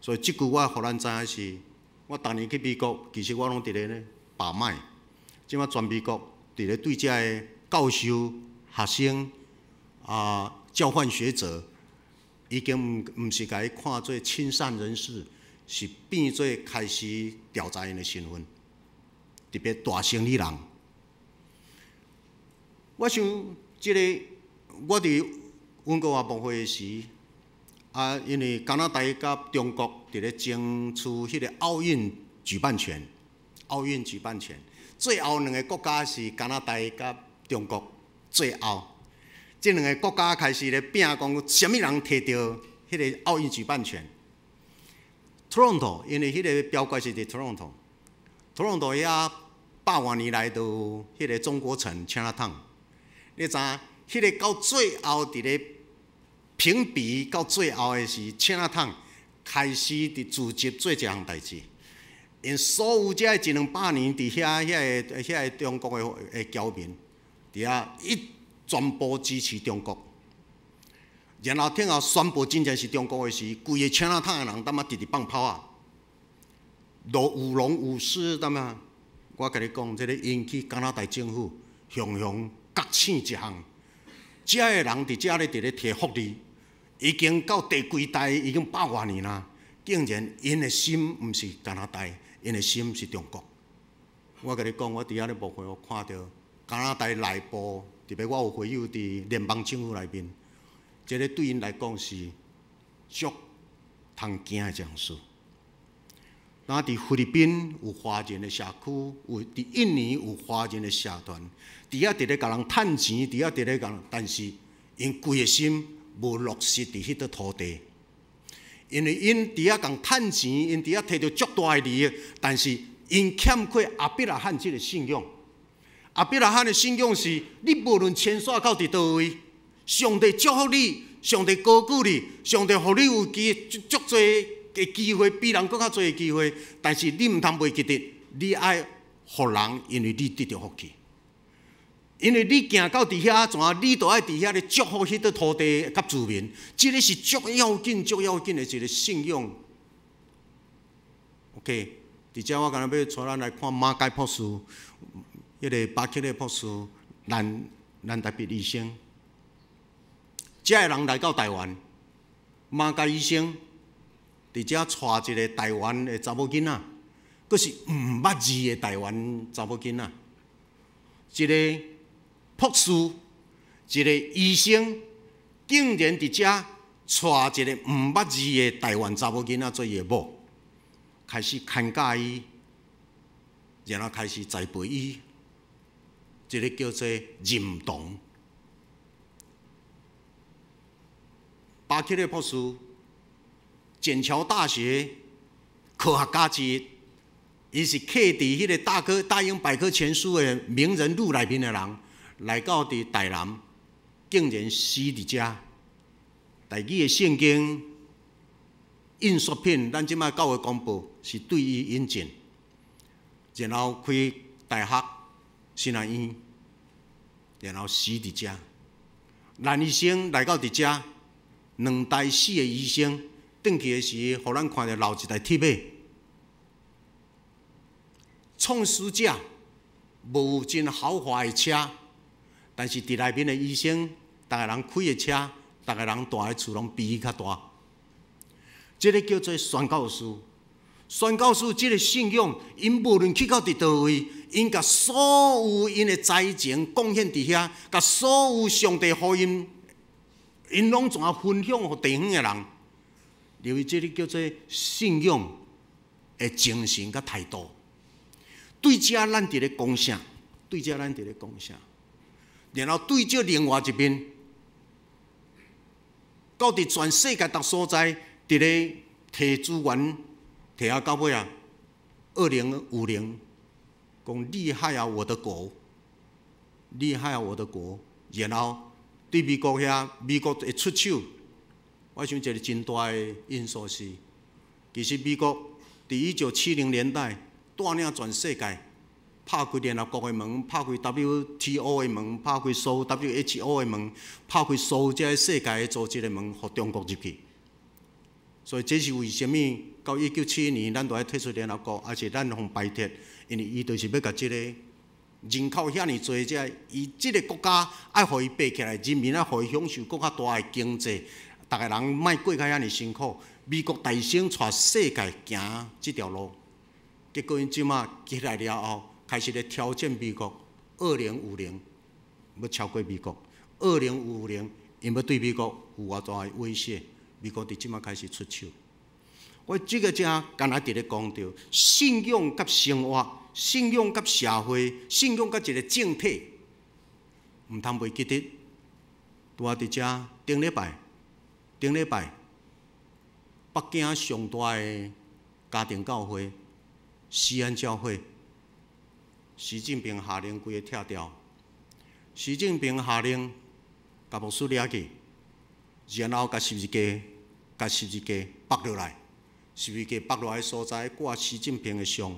[SPEAKER 1] 所以即句我互咱知影是，我当年去美国，其实我拢伫咧把脉。即马全美国伫咧对遮个教授、学生交换学者，已经毋是甲伊看做亲善人士，是变做开始调查因的身份。特别大生理人，我想即个我伫温哥华博会时，因为加拿大甲中国伫咧争取迄个奥运举办权，最后2个国家是加拿大甲中国，最后这2个国家开始咧拼讲，什么人摕到迄个奥运举办权 ？Toronto， 因为迄个标怪是伫 Toronto 遐100多年来都迄个中国城 Chinatown， 你知影？迄个到最后伫咧评比到最后的是 Chinatown 开始伫组织做一项代志，因所有遮100-200年伫遐个中国的侨民，伫遐全部支持中国，然后听后宣布真正是中国的时，规个 Chinatown 的人当嘛直放炮啊！舞龙舞狮，当嘛，我甲你讲，这个引起加拿大政府雄雄觉醒一项。遮个人伫遮咧伫咧摕福利，已经到第几代，已经100多年啦。竟然因的心毋是加拿大，因的心是中国。我甲你讲，我伫遐咧幕会，我看到加拿大内部，特别我有会友伫联邦政府内面，这个对因来讲是足通惊的一件事。那伫菲律宾有华人的社区，伫印尼有华人的社团，伫遐伫咧甲人趁钱，伫遐伫咧甲人，但是因规个心无落实伫迄块土地，因为因伫遐共趁钱，因伫遐摕到足大的利益，但是因欠缺阿伯拉罕即个信仰。阿伯拉罕的信仰是，你无论迁徙到伫倒位，上帝祝福你，上帝高举你，上帝互你有足侪的机会，比人更较侪的机会，但是你毋通袂记得，你爱互人，因为你得到福气，因为你行到伫遐，怎啊？你都爱伫遐咧祝福迄块土地甲居民，这个是足要紧、足要紧的一个信仰。OK， 伫遮我刚才要带咱来看马偕博士，迄个巴克利博士，咱特别医生，遮个人来到台湾，马偕医生。伫遮带一个台湾的查某囡仔，佫是毋捌字的台湾查某囡仔，一个博士，一个医生，竟然伫遮带一个毋捌字的台湾查某囡仔做伊的某，开始看教伊，然后开始栽培伊，这个叫做认同。巴克利博士。剑桥大学科学家之一，伊是刻伫迄个大英百科全书的名人录内面的人，来到伫台南，竟然死伫遮。台语的圣经印刷品，咱即摆教会公布是对伊引荐，然后开大学新南医，然后死伫遮。兰医生来到伫遮，2台4个医生转去的时，互咱看到留一台铁马。创始者无有真豪华的车，但是伫内面的医生，逐个人开的车，逐个人住的厝拢比伊较大。这个叫做宣教士。宣教士这个信仰，因无论去到伫倒位，因甲所有因的财情贡献伫遐，甲所有上帝互因拢全分享互地方的人。因为这个叫做信仰的精神甲态度。对遮咱伫咧讲啥？对遮咱伫咧讲啥？然后对这另外一边，到伫全世界各所在，伫咧摕资源，摕啊到尾啊，2050，讲厉害啊我的国，厉害啊我的国。然后对美国遐，美国的出手，我想一个真大的因素是，其实美国伫1970年代带领全世界。拍开联合国的门，拍开 WTO 的门，拍开所有 WHO 的门，拍开所有这世界的组织的门，互中国入去。所以这是为什么到1971年，咱就要退出联合国，而且咱互排斥，因为伊就是要甲这个人口遐尼多，伊这个国家爱互伊爬起来，人民爱互伊享受更较大的经济，逐个人莫过较遐尼辛苦。美国大省带世界行这条路，结果因即马起来了后。开始咧挑战美国，2050要超过美国，2050因要对美国有偌大的威胁，美国伫即马开始出手。我这个正刚才伫咧讲到信仰甲生活、信仰甲社会、信仰甲一个政体，毋通袂记得。拄啊伫遮顶礼拜，北京上大的家庭教会——西安教会。习近平下令规个拆掉。习近平下令甲牧师抓去，然后甲十字架绑落来，十字架绑落来所在挂习近平的像。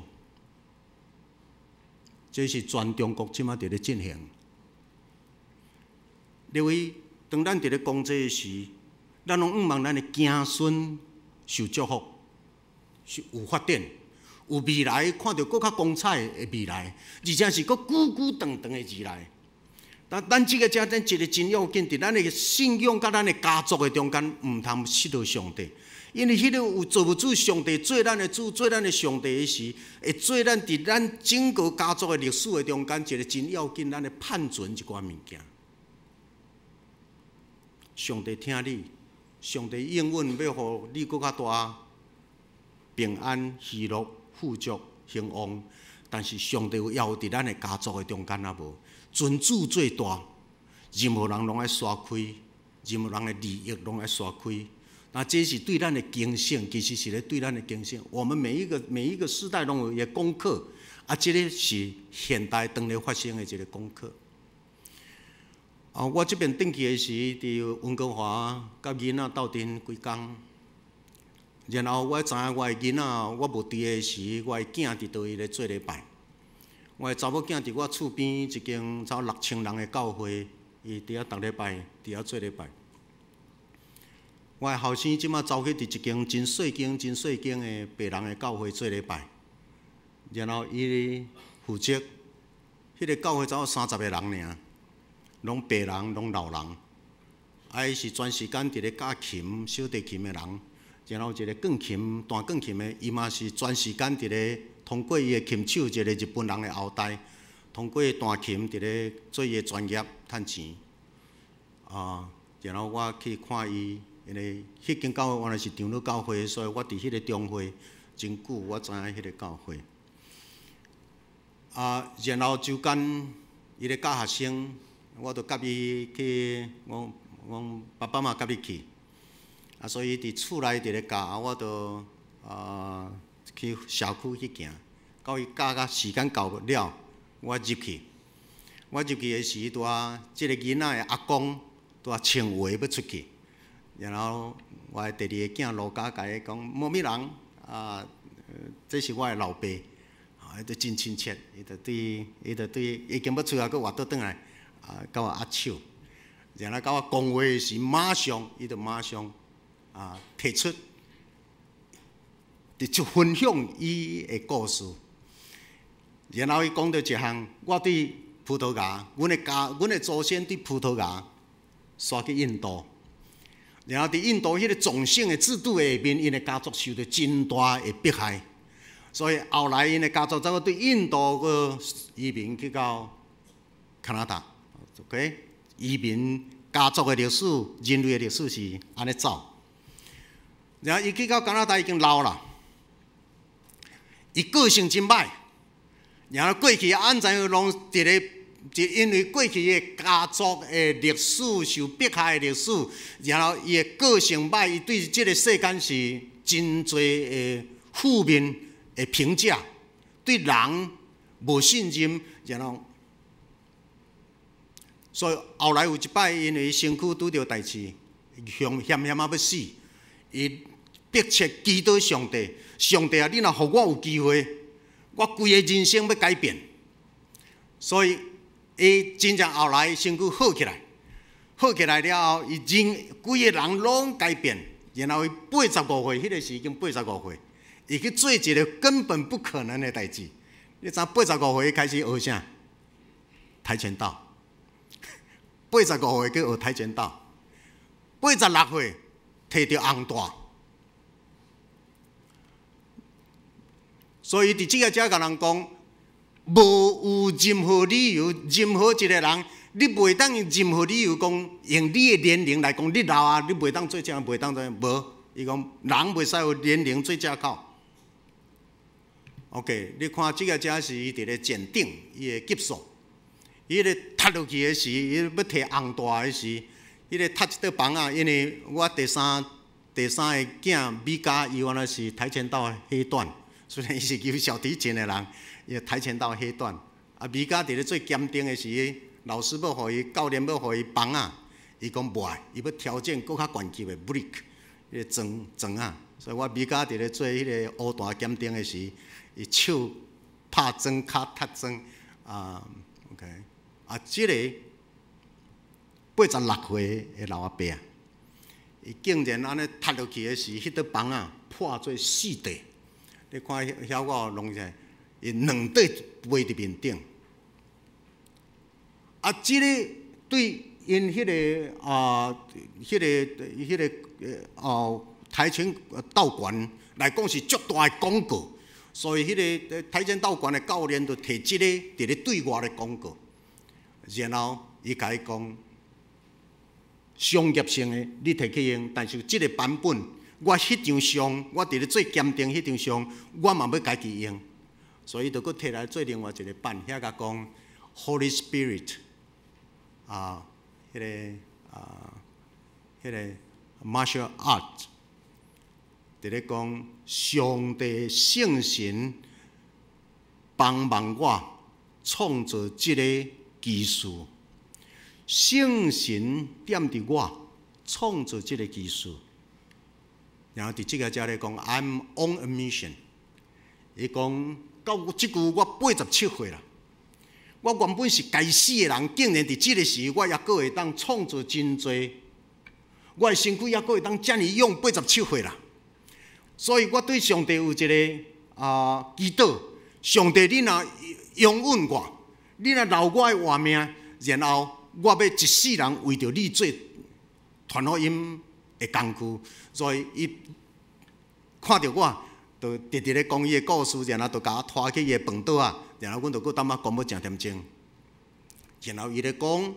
[SPEAKER 1] 这是全中国即马伫咧进行。因为当咱伫咧讲这时，咱拢毋望咱的子孙受祝福，有发展。有未来，看到更较光彩的未来，而且是佫久久长长的未来。但咱这个家咱一个真要紧，伫咱的信仰甲咱的家族的中间，毋通失落上帝。因为迄个有造物主上帝做咱的主、做咱的上帝的时，会做咱伫咱整个家族的历史的中间，一个真要紧，咱的判存一寡物件。上帝听你，上帝应允要互你佫较大平安、喜乐。富足兴旺，但是上帝有要伫咱的家族的中间啊无，尊主最大，任何人拢爱刷开，任何人的利益拢爱刷开。那这是对咱的警醒，其实是咧对咱的警醒。我们每一个时代拢有一个功课，啊，这个是现代当咧发生的一个功课。我这边转去的时，伫温哥华甲囡仔斗阵几工。然后我知影我的囡仔，我无伫的时，我的囝伫倒位咧做礼拜。我的查某囝伫我厝边一间超6000人的教会，伊伫遐逐礼拜伫遐做礼拜。我的后生即马走去伫一间真细间的白人的教会做礼拜。然后伊负责迄个教会只有30个人尔，拢白人，拢老人，伊是全时间伫咧教琴、小提琴的人。然后一个钢琴、弹钢琴的，伊嘛是全时间伫咧通过伊的琴手，一个日本人的后代，通过弹琴伫咧做伊的专业趁钱。然后我去看伊，因为迄间教会原来是长老教会，所以我伫迄个中会真久，我知影迄个教会。然后就间伊咧教学生，我就甲伊去，我爸爸嘛甲伊去。所以伫厝内伫咧教，我就去社区去行，到伊教到时间到了，我入去。我入去的时，即个囡仔的阿公穿鞋要出去，然后我的第二个囝罗家甲伊讲：“某某人这是我的老爸。”伊就真亲切，伊就对，已经要出来，佫活倒转来，甲我握手，然后甲我讲话时，马上提出，就分享伊的故事。然后伊讲到一项，我对葡萄牙，阮的祖先对葡萄牙刷去印度，然后伫印度迄个种姓的制度下面，因的家族受到真大的迫害，所以后来因的家族怎个对印度个移民去到加拿大 ，OK， 移民家族的历史、人类的历史是安尼走。然后伊去到加拿大已经老了，伊个性真歹。然后过去安怎样拢就因为过去的家族的历史受迫害的历史，然后伊的个性歹，伊对这个世间是真多的负面的评价，对人无信任，然后，所以后来有一摆因为身躯拄着代志，险要死，伊迫切祈祷上帝，上帝啊，你若予我有机会。我规个人生要改变，所以伊真正后来身躯好起来了后，伊规个人拢改变。然后伊85岁，迄个时已经85岁，伊去做一个根本不可能的代志。你知85岁开始学啥？跆拳道。85岁去学跆拳道，86岁摕到红带。所以伫即个遮甲人讲，无有任何理由，任何一个人，你袂当用任何理由讲，用你的年龄来讲，你老啊，你袂当做这，袂当做无。伊讲人袂使有年龄做借口。OK， 你看即个遮是伊伫咧检定伊的级数，伊咧踢落去的时，伊要摕红带的时，伊咧踢一道棒啊，因为我第三个囝米嘉，伊原来是跆拳道黑段。虽然伊是游小提琴的人，伊跆拳道黑段。米嘉伫咧做检定的时，老师要互伊，教练要互伊帮啊，伊讲无爱，伊要挑战更较悬级的 break， 迄个装啊。所以我米嘉伫咧做迄个乌带检定的时，伊手拍装、脚踢装，OK， 即个86岁的老阿伯啊，伊竟然安尼踢落去的时，迄道棒啊破做4块。你看遐我弄起来，伊2块飞伫面顶。即个对因迄个跆拳道馆来讲是足大的广告，所以迄个跆拳道馆的教练就摕即个伫咧对外的广告，然后伊甲伊讲，商业性的你摕去用，但是即个版本。我迄张相，我伫咧做鉴定迄张相，我嘛要家己用，所以就搁摕来做另外一个版，遐甲讲 Holy Spirit 迄个 martial art， 伫咧讲上帝圣神帮忙我创造即个技术，圣神点伫我创造即个技术。然后伫即个遮咧讲 ，I'm on a mission。伊讲到即句我87岁啦，我原本是该死的人，竟然伫即个时，我抑阁会当创造真多，我的身躯抑阁会当遮尔勇，87岁啦。所以我对上帝有一个祈祷，上帝你若拥允我，你若留我的活命，然后我要一世人为着你做传福音的工具。所以伊看到我，就直直咧讲伊的故事，然后就甲我拖去伊的饭桌啊，然后阮就搁当讲要诚点钟。然后伊咧讲，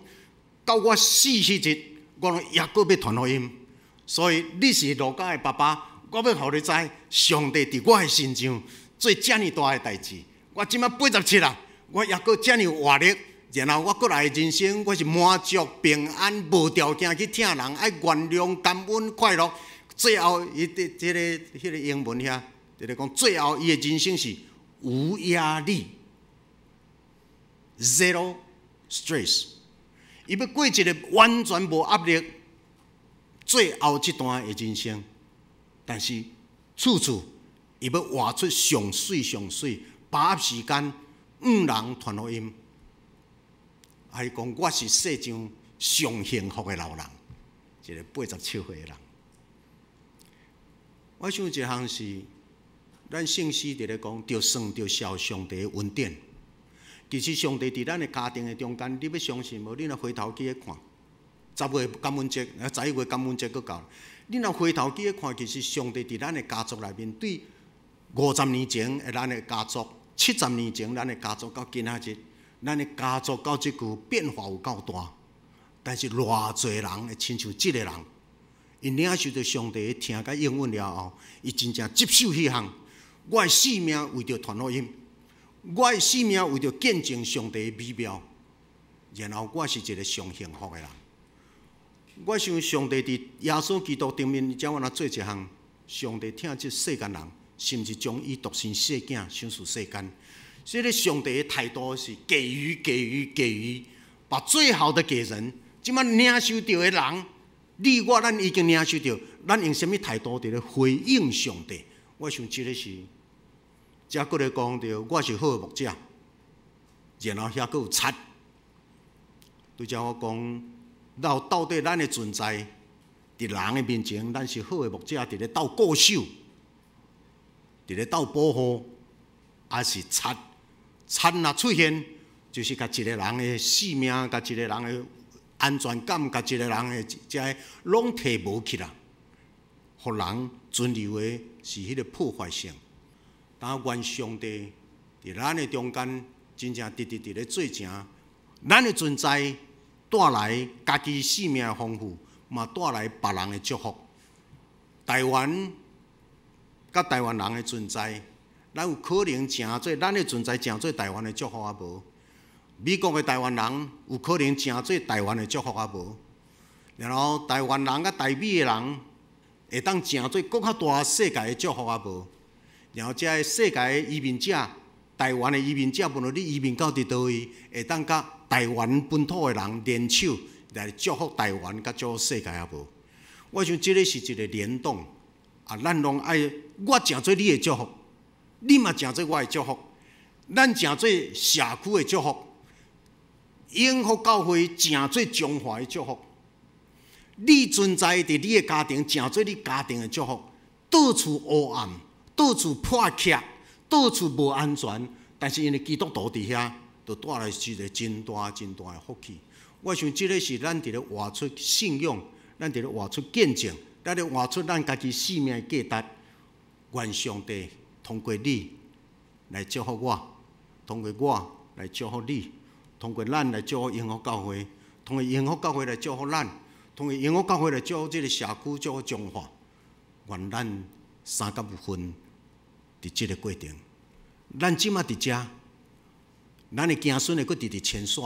[SPEAKER 1] 到我死迄日，我拢抑搁要传福音。所以你是路加的爸爸，我要互你知，上帝伫我的身上做遮尔大的代志。我即摆87啦，我抑搁遮尔活力。然后我过来的人生，我是满足、平安、无条件去疼人，爱原谅、感恩、快乐。最后，伊迄个英文遐，就咧讲，最后伊的人生是无压力 ，zero stress。伊要过一个完全无压力，最后一段的人生。但是处处伊要活出上水，把握时间，人传福音。伊讲我是世上上幸福的老人，一个87岁的人。我想一项是，咱圣诗伫咧讲，着算着效上帝的恩典。其实上帝伫咱的家庭的中间，你要相信无？你若回头记咧看，10月感恩节，11月感恩节佫到，你若回头记咧看，其实上帝伫咱的家族内面，对50年前的咱的家族，70年前咱的家族到今仔日，咱的家族到即句变化有够大。但是偌侪人会亲像即个人，因领受着上帝听甲应允了后，伊真正接受迄项。我的性命为着传福音，我的性命为着见证上帝的美妙，然后我是一个上幸福的人。我想上帝伫耶稣基督顶面，才有那做一项，上帝疼即世间人，甚至将伊独生世囝赏赐世间。所以，上帝的态度是给予，把最好的给人。即摆领受到的人，你我咱已经领受到，咱用什么态度伫咧回应上帝？我想即个是，才搁咧讲到我是好的牧者，然后遐搁有贼。拄则我讲，到底咱的存在伫人的面前，咱是好的牧者，伫咧斗固守，伫咧斗保护，还是贼？贼若出现，就是甲一个人的性命，甲一个人的安全感，甲一个人的遮拢摕无起来，互人存留的是迄个破坏性。但愿上帝伫咱的中间，真正直直咧做成，咱的存在带来家己生命的丰富，嘛带来别人的祝福。台湾甲台湾人的存在，咱有可能诚做咱的存在，诚做台湾的祝福啊无？美国的台湾人有可能诚做台湾的祝福啊无？然后台湾人甲台美的人会当诚做更较大世界的祝福啊无？然后这世界的移民者，台湾的移民者，无论你移民到伫倒位，会当甲台湾本土的人联手来祝福台湾，甲祝福世界啊无？我想这个是一个联动啊，咱拢爱我诚做你的祝福，你嘛诚做我的祝福，咱诚做社区的祝福。永福教会诚做中华的祝福，你存在伫你的家庭，诚做你家庭的祝福。到处黑暗，到处破缺，到处无安全，但是因为基督徒伫遐，就带来一个真大的福气。我想这个是咱伫咧活出信仰，咱伫咧活出见证，咱咧活出咱家己生命的价值。愿上帝通过你来祝福我，通过我来祝福你。通过咱来祝福永福教会，通过永福教会来祝福咱，通过永福教会来祝福这个社区，祝福中华。愿咱3甲5分伫这个过程，咱即马伫遮，咱的子孙会阁直直牵线，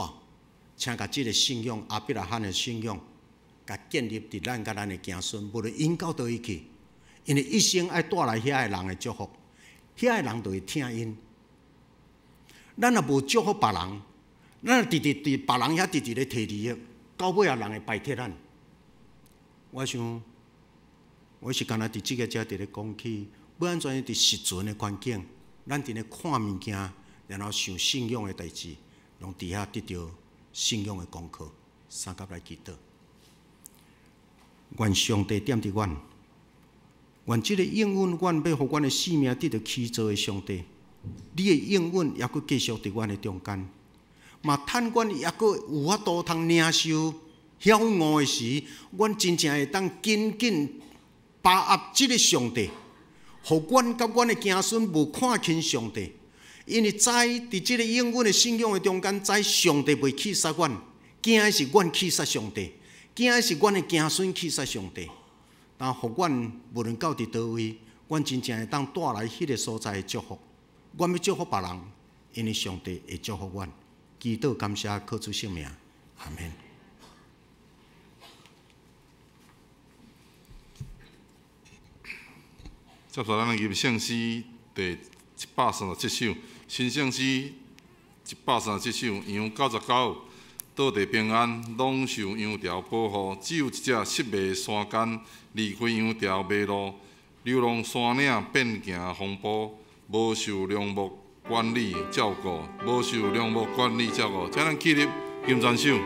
[SPEAKER 1] 请甲这个信仰阿伯拉罕的信仰，甲建立伫咱甲咱的子孙，无论因到倒位去，因为一生爱带来遐个人的祝福，遐个人就会听因。咱若无祝福别人。咱直直伫别人遐直直咧摕利益，到尾啊人会排斥咱。我想，我是干那伫即个遮伫咧讲起，要安怎伫实存的环境，咱伫咧看物件，然后想信仰的代志，拢伫遐得到信仰的功课，三甲来祈祷。愿上帝点伫阮，愿即个应允，阮要互阮的生命得到起造的上帝，你的应允也阁继续伫阮的中间。嘛，趁阮抑阁有法度通领受晓悟的时，阮真正会当紧紧把握即个上帝，互阮甲阮的子孙无看轻上帝，因为知伫即个应允的信仰的中间，知上帝袂欺杀阮，惊的是阮欺杀上帝，惊的是阮的子孙欺杀上帝。但互阮无论到伫倒位，阮真正会当带来迄个所在的祝福。阮要祝福别人，因为上帝会祝福阮。祈祷感谢，靠主圣名，阿门。
[SPEAKER 3] 接下来咱入圣诗第137首，新圣诗137首，杨99，倒地平安，拢受羊条保护，只有一只失迷山间，离开羊条迷路，流浪山岭变行风波，无受良木管理照顾，无受良木管理照顾，请咱起立金泉手。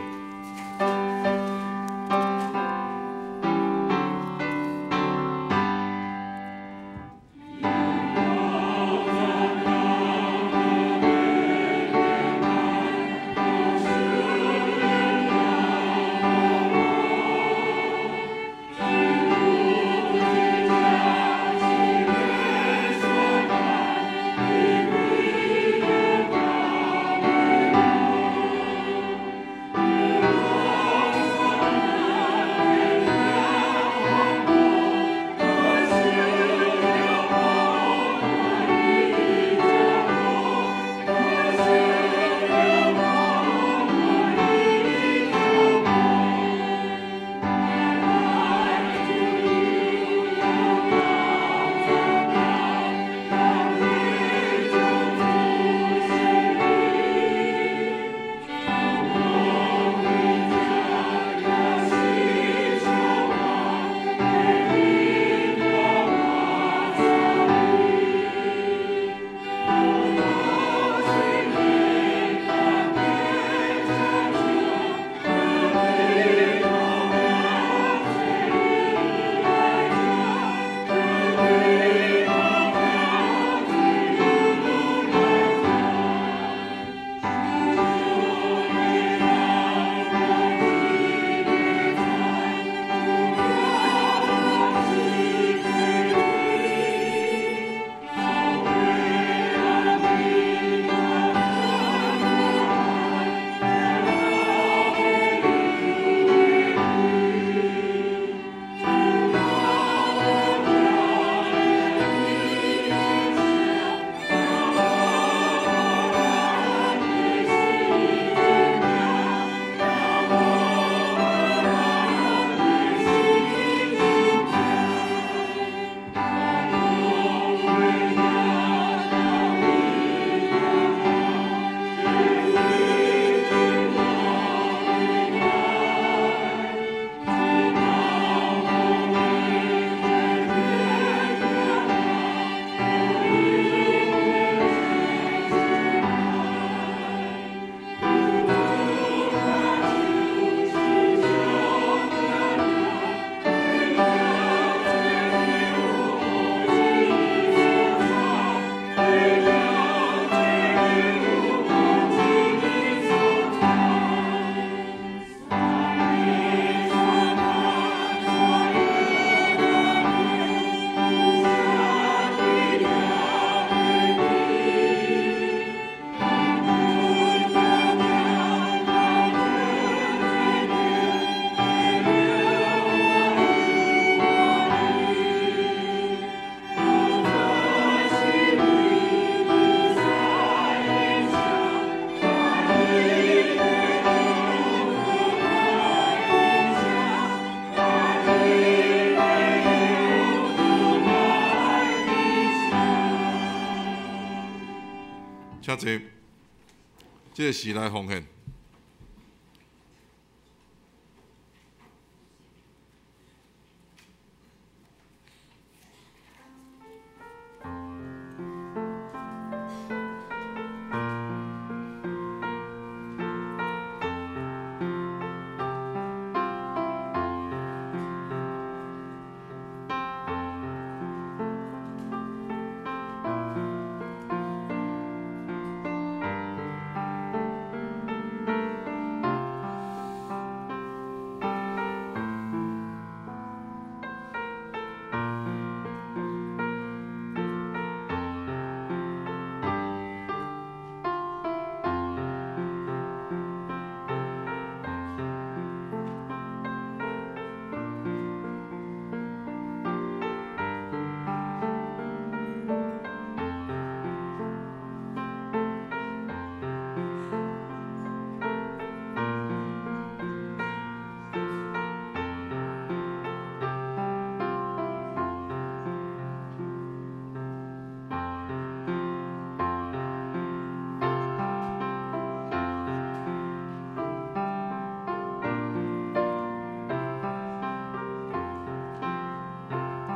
[SPEAKER 3] 请坐，这个时来奉献。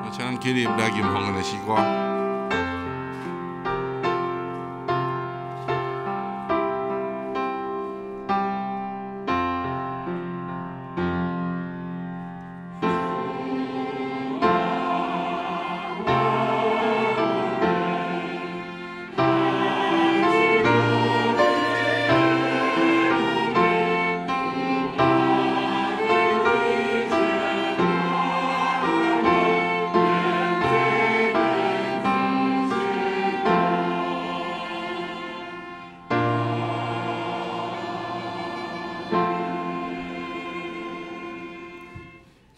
[SPEAKER 3] 请咱起立来吟奉的诗歌。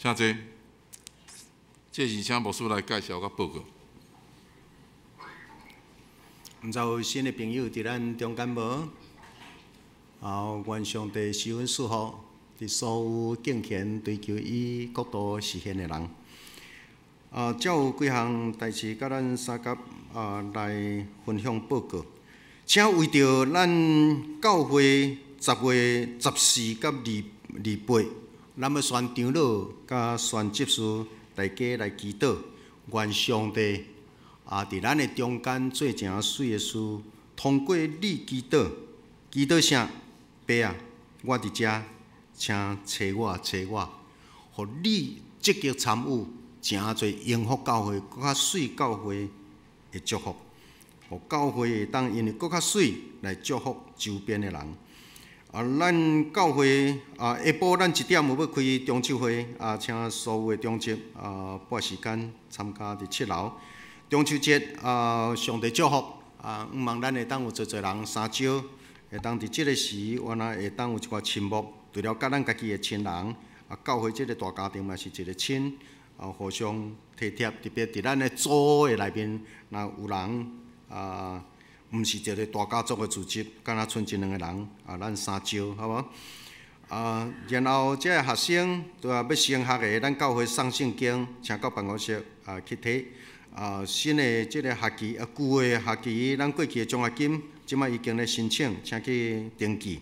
[SPEAKER 3] 请坐。这是请牧师来介绍甲报告。
[SPEAKER 1] 毋知有新的朋友伫咱中间无？愿上帝施恩赐福，伫所有敬虔追求伊国度实现的人。才有几项代志，甲咱三甲来分享报告。请为着咱教会10月14甲28，咱要选长老甲选执事，大家来祈祷，愿上帝伫咱的中间做诚水的事，通过你祈祷，祈祷啥？爸啊，我伫遮，请找我，互你积极参与。诚侪幸福教会，搁较水教会的祝福，互教会会当因为搁较水来祝福周边的人。咱教会下晡咱1点有要开中秋会，请所有的中职拨时间参加伫7楼。中秋节上帝祝福毋望咱会当有侪人相招，会当伫即个时，原来会当有一寡亲睦，除了甲咱家己的亲人，教会即个大家庭嘛是一个亲。互相体贴，特别伫咱的组的内面，若有人毋是一个大家族的组织，敢若剩1、2个人，咱相招，好无？然后这个学生要升学的，咱教会送圣经，请到办公室去摕。新的这个学期，旧的学期，咱过去的奖学金，即摆已经咧申请，请去登记。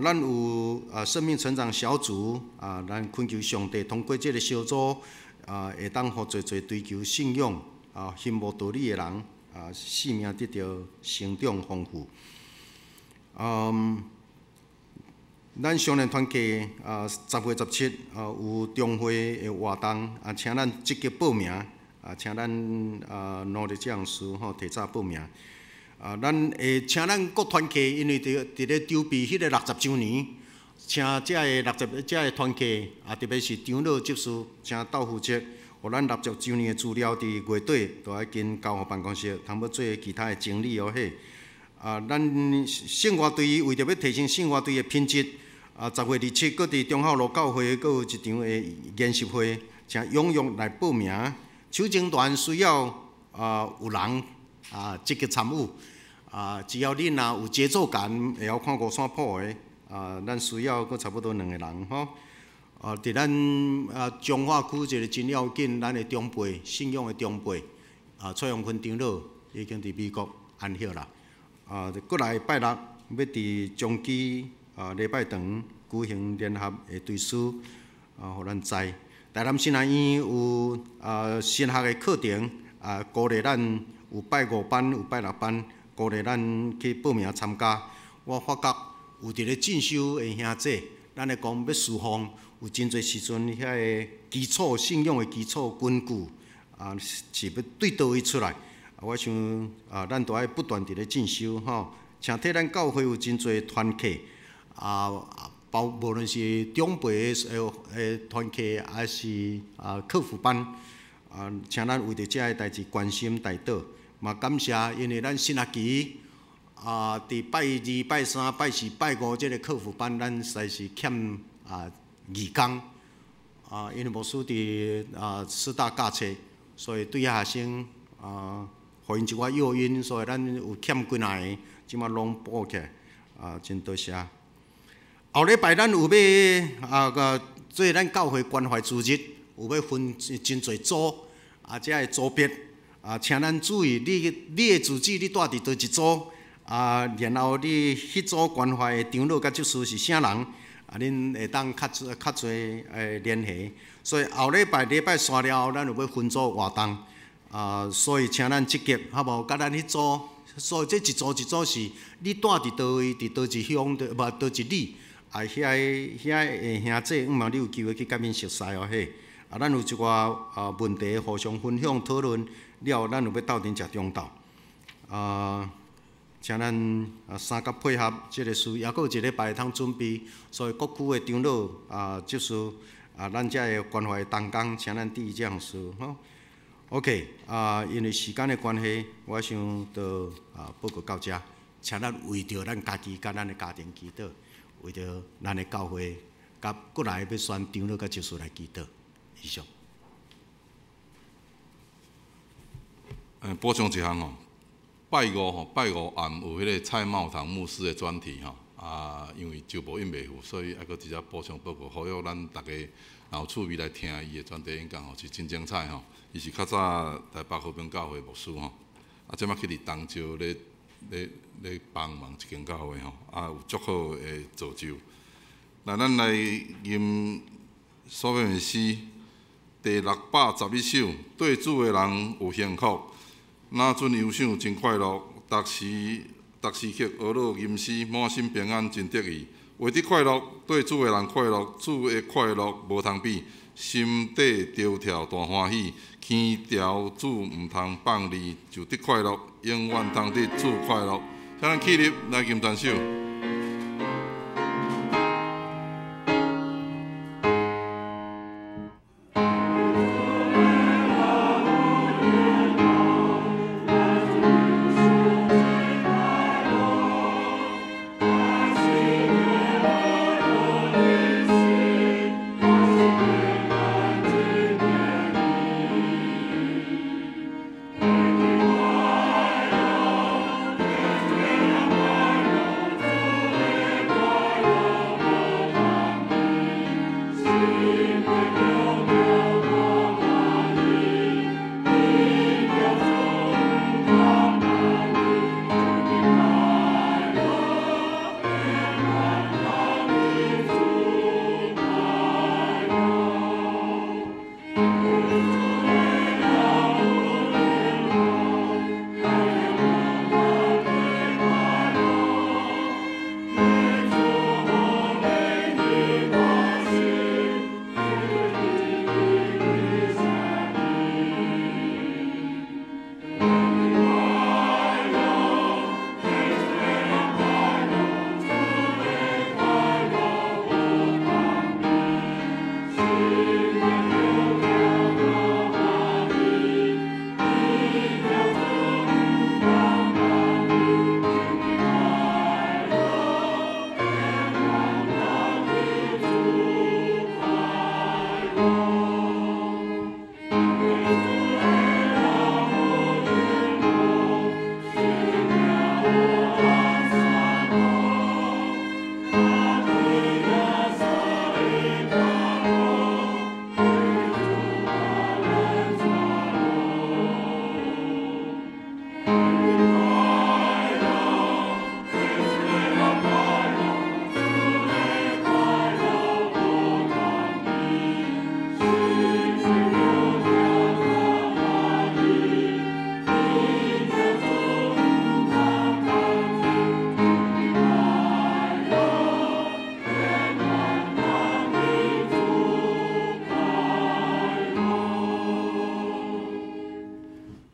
[SPEAKER 1] 咱有生命成长小组，咱恳求上帝通过这个小组，会当互侪追求信仰、心无道理的人，生命得到成长丰富。咱少年团契10月17有中会的活动，请咱积极报名，请咱努力这样事提早报名。咱会请咱各团契，因为伫咧筹备迄个60周年，请这个团契特别是长老执事，请到负责，互咱60周年的资料伫月底都要紧交互办公室，通要做其他的整理迄。咱圣乐队为着要提升圣乐队的品质，10月27，搁伫中孝路教会搁有一场的研习会，请踊跃来报名。手情团需要有人。积极参与，只要恁若有节奏感，会晓看5线谱的，咱需要阁差不多2个人吼。伫咱彰化区一个真要紧，咱的长辈信仰的长辈，蔡永坤长老已经伫美国安息啦。过来拜六要伫中基礼拜堂举行联合的对诗，互咱知。台南新南医有新学的课程，鼓励咱。有拜5班，有拜6班，鼓励咱去报名参加。我发觉有伫咧进修的兄弟，咱咧讲要释放，有真侪时阵遐个基础信仰的基础根据，是要对倒位出来。我想咱都爱不断伫咧进修吼。请替咱教会有真侪团契，无论是长辈的团契，还是客服班，请咱为着遮个代志关心代祷。嘛感谢，因为咱新学期伫拜2、拜3、拜4、拜5这个客服班，咱实在是欠义工因为牧师伫4大教册，所以对学生互因一寡诱因，所以咱有欠几下个，即马拢补起来真多谢。后礼拜咱有要做咱教会关怀主日，有要分真侪组这个组别。请咱注意，你的自己你住伫倒一组然后你迄组关怀的长老甲执事是啥人恁会当较侪联系。所以后礼拜3了后，咱有要分组活动所以请咱积极，好无？甲咱迄组，所以这一组是你住伫倒位，伫倒一乡，倒一里遐的兄弟，毋茫你有机会去甲因熟悉嘿。咱有一寡问题互相分享讨论。了，咱有要斗阵食中昼，请咱三甲配合即个事，也阁有一礼拜通准备，所以各区的长老执事咱遮个关怀同工，请咱注意这样事吼。OK， 因为时间的关系，我想就报告到遮，请咱为着咱家己甲咱的家庭祈祷，为着咱的教会甲过来要选长老甲执事来祈祷。以上。
[SPEAKER 3] 补充一项吼，拜五暗有迄个蔡茂堂牧师的专题吼，因为就无印袂赴，所以还佫直接补充报告，呼吁咱大家有趣味来听伊的专题演讲吼，是真精彩吼。伊是较早台北和平教会牧师吼，即摆去伫东石咧帮忙一间教会吼，有足好的造就。那咱来吟所篇的诗，第611首，对主的人有幸福。哪准忧伤真快乐，逐时刻学乐吟诗，满心平安真得意。为得快乐，对主的人快乐，主的快乐无通比，心底跳跳大欢喜，天条主毋通放离，就得快乐，永远通得主快乐。请咱起立来吟传首。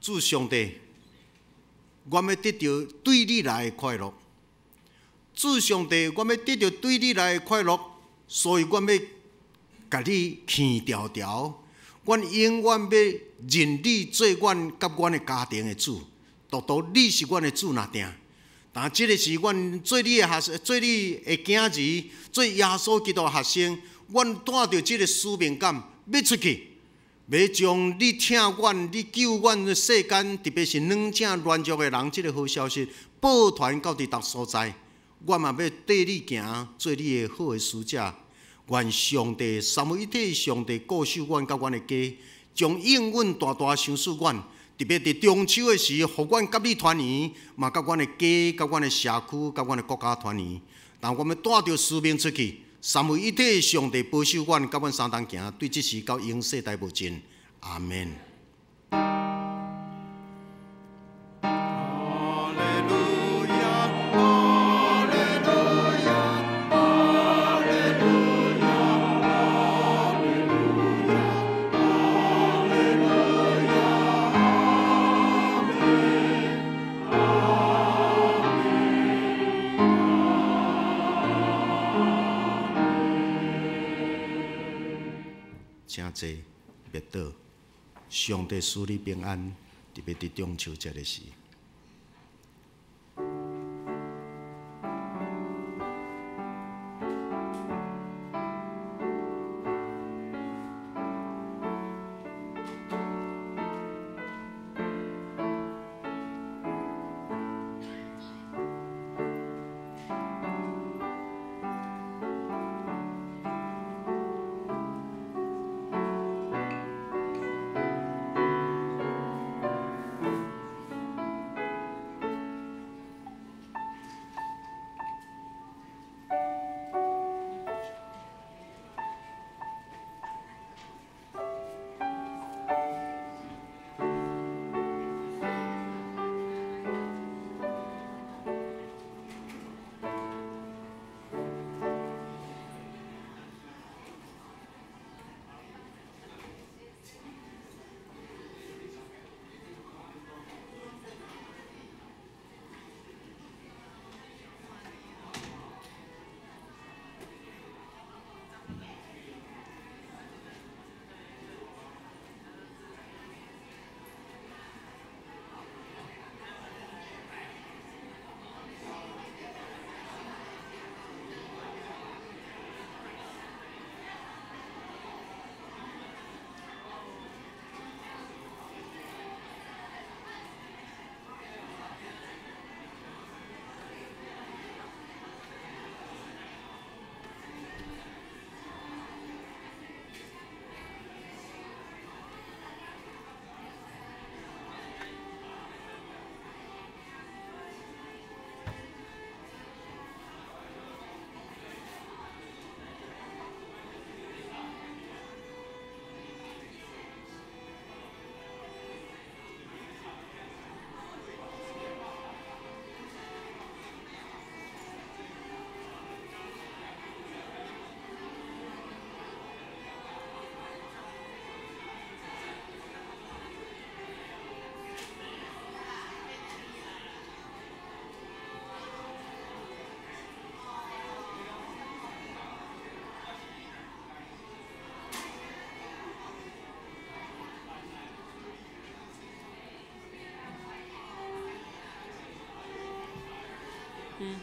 [SPEAKER 1] 主上帝，我要得到对你来的快乐。主上帝，我要得到对你来的快乐，所以我要甲你牵条条。我永远要认你做阮甲阮的家庭的主。独你是阮的主若定。但这个是阮做你的做你的囝儿，做耶稣基督的学生。阮带着这个使命感，要出去。要将你听阮、你救阮的世间，特别是软正软弱的人，这个好消息报传到伫逐所在。我嘛要缀你行，做你的好的使者。愿上帝三位一体上帝顾守阮甲阮的家，将应允大大赏赐阮。特别伫中秋的时，互阮甲你团圆，嘛甲阮的家、甲阮的社区、甲阮的国家团圆。但我们带着使命出去。三位一体上帝保守阮，甲阮相同行，对这事到永世代无尽。阿门。请坐，别倒。上帝赐你平安，特别伫中秋节的时。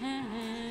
[SPEAKER 2] 嘿嘿